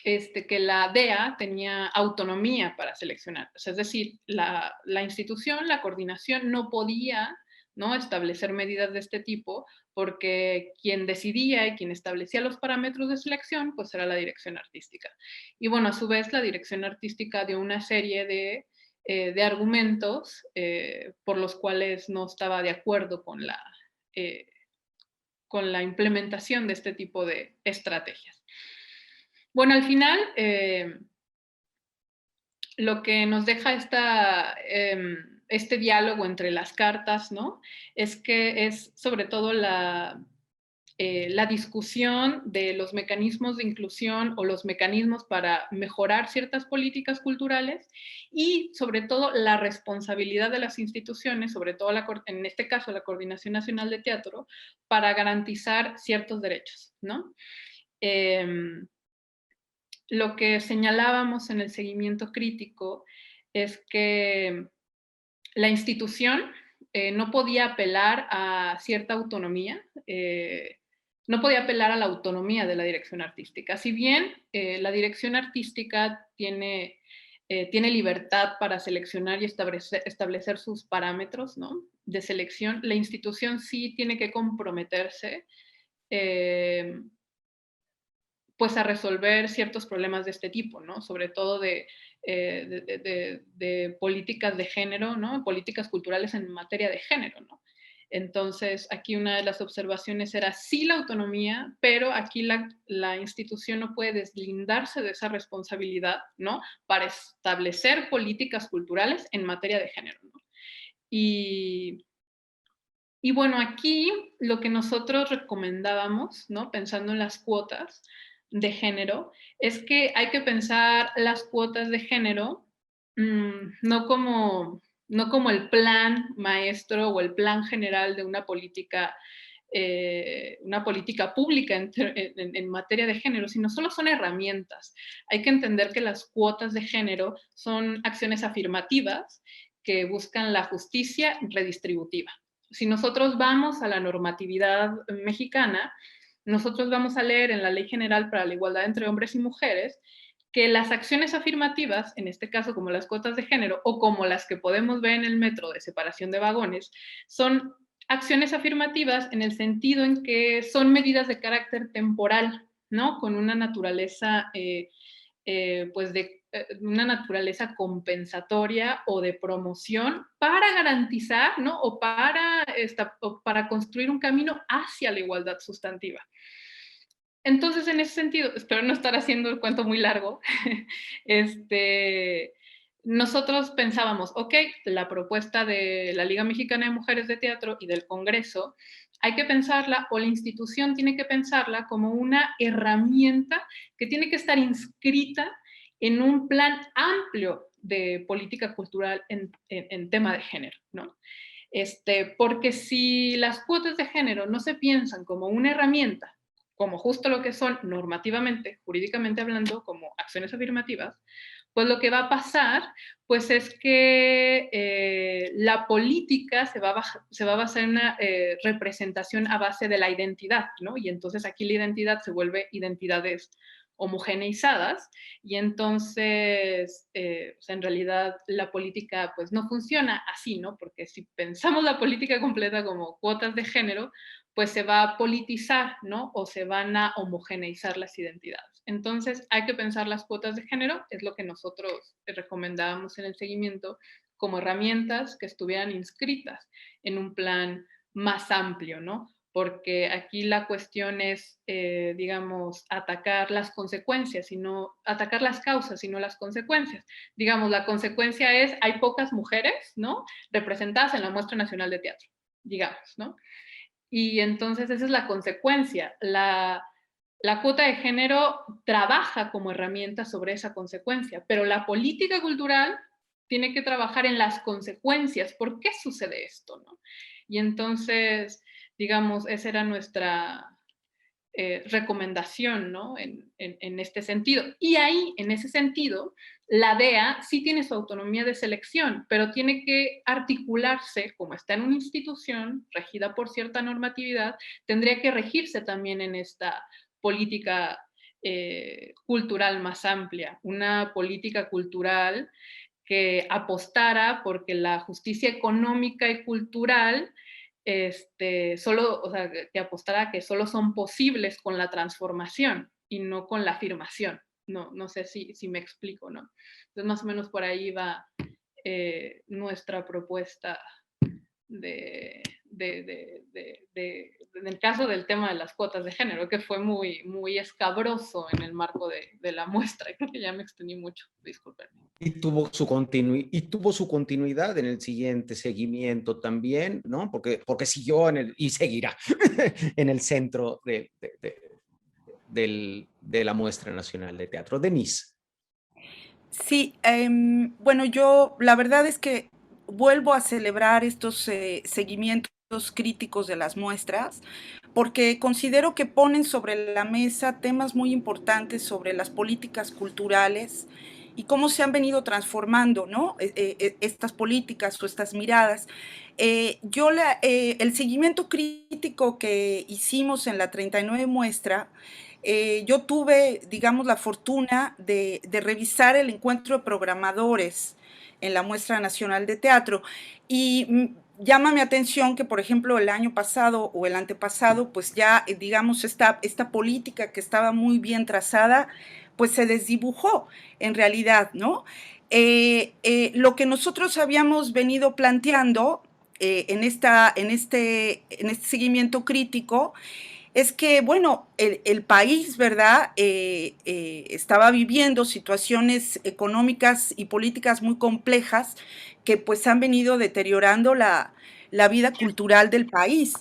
que la DEA tenía autonomía para seleccionar. O sea, es decir, la institución, la coordinación, no podía, ¿no?, establecer medidas de este tipo, porque quien decidía y quien establecía los parámetros de selección, pues era la dirección artística. Y bueno, a su vez, la dirección artística dio una serie de argumentos por los cuales no estaba de acuerdo con la implementación de este tipo de estrategias. Bueno, al final, lo que nos deja este diálogo entre las cartas, ¿no?, es que es sobre todo la discusión de los mecanismos de inclusión o los mecanismos para mejorar ciertas políticas culturales y sobre todo la responsabilidad de las instituciones, sobre todo en este caso la Coordinación Nacional de Teatro, para garantizar ciertos derechos, ¿no? Lo que señalábamos en el seguimiento crítico es que la institución no podía apelar a cierta autonomía, no podía apelar a la autonomía de la dirección artística. Si bien la dirección artística tiene libertad para seleccionar y establecer sus parámetros, ¿no?, de selección, la institución sí tiene que comprometerse pues a resolver ciertos problemas de este tipo, ¿no? Sobre todo de políticas de género, ¿no? Políticas culturales en materia de género, ¿no? Entonces, aquí una de las observaciones era sí la autonomía, pero aquí la institución no puede deslindarse de esa responsabilidad, ¿no?, para establecer políticas culturales en materia de género, ¿no? Y bueno, aquí lo que nosotros recomendábamos, ¿no?, pensando en las cuotas de género, es que hay que pensar las cuotas de género no como el plan maestro o el plan general de una política pública en materia de género, sino solo son herramientas. Hay que entender que las cuotas de género son acciones afirmativas que buscan la justicia redistributiva. Si nosotros vamos a la normatividad mexicana, nosotros vamos a leer en la Ley General para la Igualdad entre Hombres y Mujeres que las acciones afirmativas, en este caso como las cuotas de género o como las que podemos ver en el metro de separación de vagones, son acciones afirmativas en el sentido en que son medidas de carácter temporal, ¿no?, con una naturaleza una naturaleza compensatoria o de promoción para garantizar, ¿no?, o para construir un camino hacia la igualdad sustantiva. Entonces, en ese sentido, espero no estar haciendo el cuento muy largo, nosotros pensábamos, ok, la propuesta de la Liga Mexicana de Mujeres de Teatro y del Congreso, hay que pensarla, o la institución tiene que pensarla como una herramienta que tiene que estar inscrita en un plan amplio de política cultural en tema de género, ¿no? Porque si las cuotas de género no se piensan como una herramienta, como justo lo que son normativamente, jurídicamente hablando, como acciones afirmativas, pues lo que va a pasar pues es que la política se va a basar en una representación a base de la identidad, ¿no? Y entonces aquí la identidad se vuelve identidades homogeneizadas y entonces en realidad la política pues no funciona así, ¿no? Porque si pensamos la política completa como cuotas de género, pues se va a politizar, ¿no? O se van a homogeneizar las identidades. Entonces hay que pensar las cuotas de género, es lo que nosotros recomendábamos en el seguimiento, como herramientas que estuvieran inscritas en un plan más amplio, ¿no? Porque aquí la cuestión es, digamos, atacar las consecuencias, sino atacar las causas, sino las consecuencias. Digamos, la consecuencia es, hay pocas mujeres, ¿no? Representadas en la Muestra Nacional de Teatro, digamos, ¿no? Y entonces esa es la consecuencia. La cuota de género trabaja como herramienta sobre esa consecuencia, pero la política cultural tiene que trabajar en las consecuencias. ¿Por qué sucede esto, no? Y entonces, digamos, esa era nuestra recomendación, ¿no? En este sentido. Y ahí, en ese sentido, la DEA sí tiene su autonomía de selección, pero tiene que articularse, como está en una institución regida por cierta normatividad, tendría que regirse también en esta política cultural más amplia, una política cultural que apostara porque la justicia económica y cultural solo, o sea, que apostara que solo son posibles con la transformación y no con la afirmación. No sé si me explico, ¿no? Entonces, más o menos por ahí va nuestra propuesta en el caso del tema de las cuotas de género, que fue muy escabroso en el marco de la muestra. Creo que ya me extendí mucho, disculpen. Y tuvo su continuidad en el siguiente seguimiento también, ¿no? Porque siguió y seguirá en el centro de la Muestra Nacional de Teatro. Denise. Sí, bueno, yo la verdad es que vuelvo a celebrar estos seguimientos críticos de las muestras, porque considero que ponen sobre la mesa temas muy importantes sobre las políticas culturales y cómo se han venido transformando, ¿no? Estas políticas o estas miradas. El seguimiento crítico que hicimos en la 39 muestra, yo tuve, digamos, la fortuna de revisar el encuentro de programadores en la Muestra Nacional de Teatro y llama mi atención que, por ejemplo, el año pasado o el antepasado, pues ya, digamos, esta política que estaba muy bien trazada, pues se desdibujó en realidad, ¿no? Lo que nosotros habíamos venido planteando en este seguimiento crítico es que, bueno, el país, ¿verdad?, estaba viviendo situaciones económicas y políticas muy complejas que pues han venido deteriorando la vida cultural del país.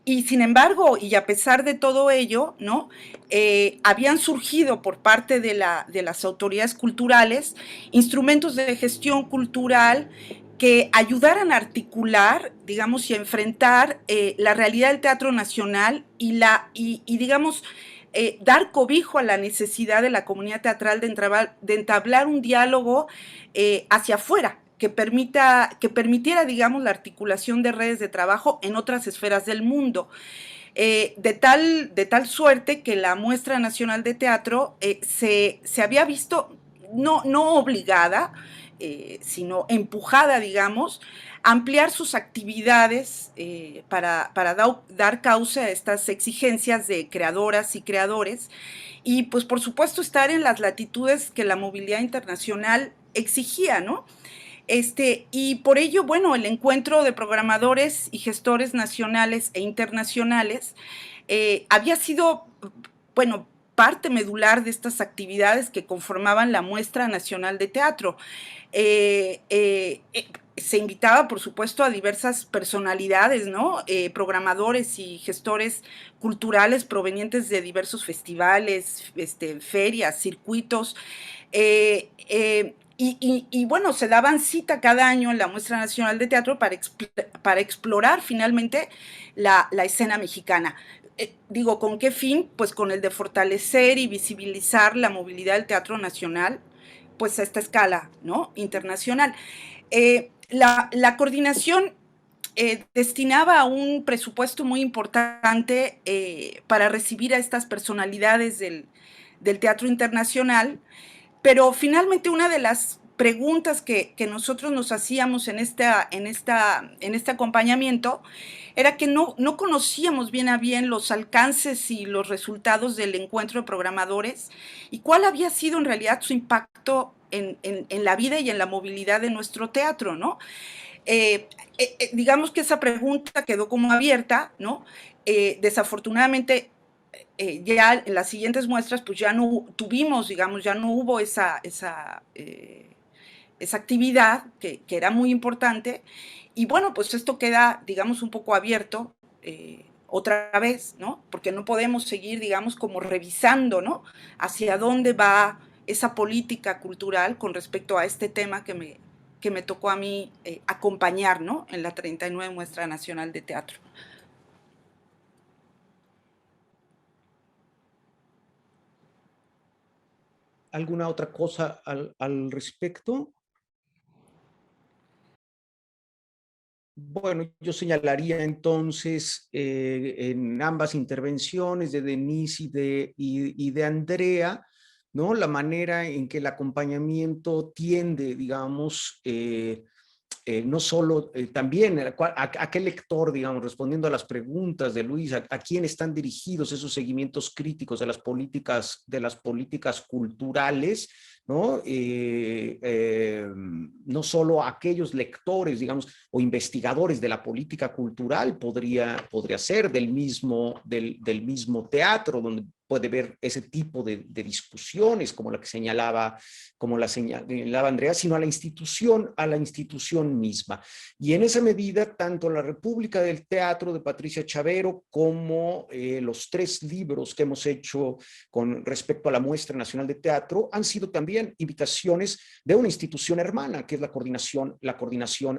Y sin embargo, y a pesar de todo ello, ¿no? Habían surgido por parte de las autoridades culturales instrumentos de gestión cultural que ayudaran a articular, digamos, y a enfrentar la realidad del teatro nacional y digamos, dar cobijo a la necesidad de la comunidad teatral de entablar un diálogo hacia afuera, que permitiera, digamos, la articulación de redes de trabajo en otras esferas del mundo. De tal suerte que la Muestra Nacional de Teatro se había visto no obligada, sino empujada, digamos, a ampliar sus actividades para dar causa a estas exigencias de creadoras y creadores y, pues, por supuesto, estar en las latitudes que la movilidad internacional exigía, ¿no? Y por ello, bueno, el encuentro de programadores y gestores nacionales e internacionales había sido bueno, parte medular de estas actividades que conformaban la Muestra Nacional de Teatro. Se invitaba, por supuesto, a diversas personalidades, ¿no? Programadores y gestores culturales provenientes de diversos festivales, ferias, circuitos. Y bueno, se daban cita cada año en la Muestra Nacional de Teatro para explorar finalmente la escena mexicana. Digo, ¿con qué fin? Pues con el de fortalecer y visibilizar la movilidad del teatro nacional, pues a esta escala, ¿no? Internacional. La coordinación destinaba un presupuesto muy importante para recibir a estas personalidades del teatro internacional, pero finalmente una de las preguntas que nosotros nos hacíamos en este acompañamiento era que no conocíamos bien a bien los alcances y los resultados del encuentro de programadores y cuál había sido en realidad su impacto en la vida y en la movilidad de nuestro teatro, ¿no? Digamos que esa pregunta quedó como abierta, ¿no? Desafortunadamente, ya en las siguientes muestras, pues ya no tuvimos, digamos, ya no hubo esa actividad que era muy importante. Y bueno, pues esto queda, digamos, un poco abierto otra vez, ¿no? Porque no podemos seguir, digamos, como revisando, ¿no? Hacia dónde va esa política cultural con respecto a este tema que me tocó a mí acompañar, ¿no? En la 39 Muestra Nacional de Teatro. ¿Alguna otra cosa al respecto? Bueno, yo señalaría entonces en ambas intervenciones de Denise y de Andrea, ¿no? La manera en que el acompañamiento tiende, digamos, no solo también a qué lector, digamos, respondiendo a las preguntas de Luis, a quién están dirigidos esos seguimientos críticos de las políticas culturales, ¿no? No solo a aquellos lectores, digamos, o investigadores de la política cultural, podría ser del mismo teatro, donde puede ver ese tipo de discusiones como la señalaba Andrea, sino a la institución misma. Y en esa medida, tanto la República del Teatro de Patricia Chavero como los 3 libros que hemos hecho con respecto a la Muestra Nacional de Teatro han sido también invitaciones de una institución hermana, que es la Coordinación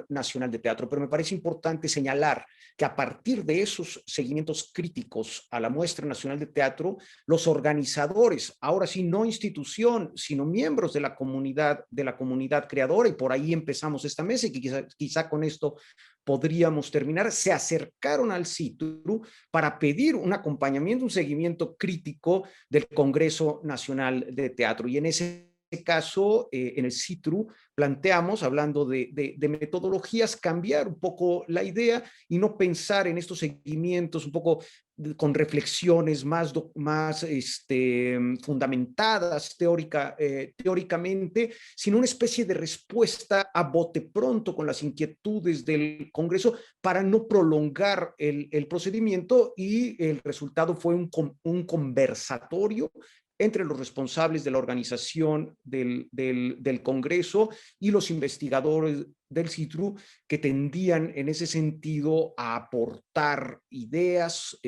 Nacional de Teatro. Pero me parece importante señalar que a partir de esos seguimientos críticos a la Muestra Nacional de Teatro, los organizadores, ahora sí no institución, sino miembros de la comunidad creadora, y por ahí empezamos esta mesa y que quizá con esto podríamos terminar, se acercaron al CITRU para pedir un acompañamiento, un seguimiento crítico del Congreso Nacional de Teatro. Y en ese caso, en el CITRU, planteamos, hablando de metodologías, cambiar un poco la idea y no pensar en estos seguimientos un poco con reflexiones más fundamentadas teóricamente, sino una especie de respuesta a bote pronto con las inquietudes del Congreso para no prolongar el procedimiento, y el resultado fue un conversatorio entre los responsables de la organización del Congreso y los investigadores del CITRU, que tendían en ese sentido a aportar ideas,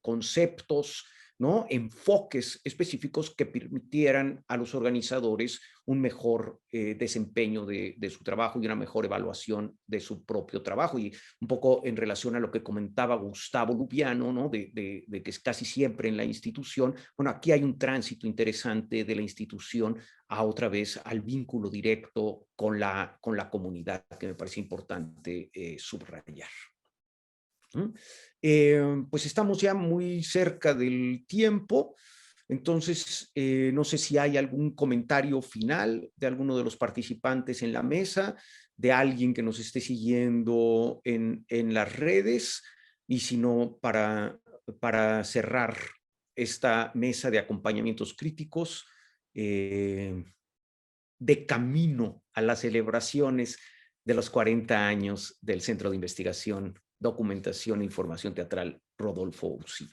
conceptos, ¿no? Enfoques específicos que permitieran a los organizadores un mejor desempeño de su trabajo y una mejor evaluación de su propio trabajo. Y un poco en relación a lo que comentaba Gustavo Lupiano, ¿no? de que es casi siempre en la institución, bueno, aquí hay un tránsito interesante de la institución a otra vez al vínculo directo con la comunidad, que me parece importante subrayar. Pues estamos ya muy cerca del tiempo, entonces no sé si hay algún comentario final de alguno de los participantes en la mesa, de alguien que nos esté siguiendo en las redes, y si no, para cerrar esta mesa de acompañamientos críticos, de camino a las celebraciones de los 40 años del Centro de Investigación, Documentación e Información Teatral Rodolfo Usigli.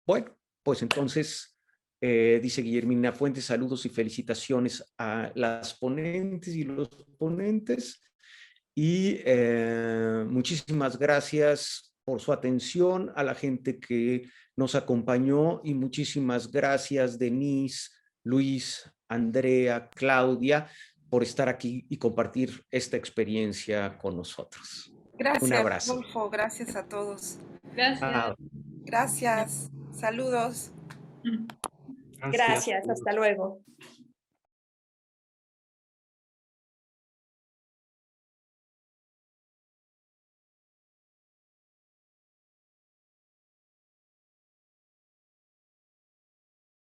Bueno, pues entonces, dice Guillermina Fuentes, saludos y felicitaciones a las ponentes y los ponentes. Y muchísimas gracias por su atención, a la gente que nos acompañó, y muchísimas gracias, Denise, Luis, Andrea, Claudia, por estar aquí y compartir esta experiencia con nosotros. Gracias, Un abrazo. Rodolfo. Gracias a todos. Gracias. Gracias. Saludos. Gracias, hasta luego.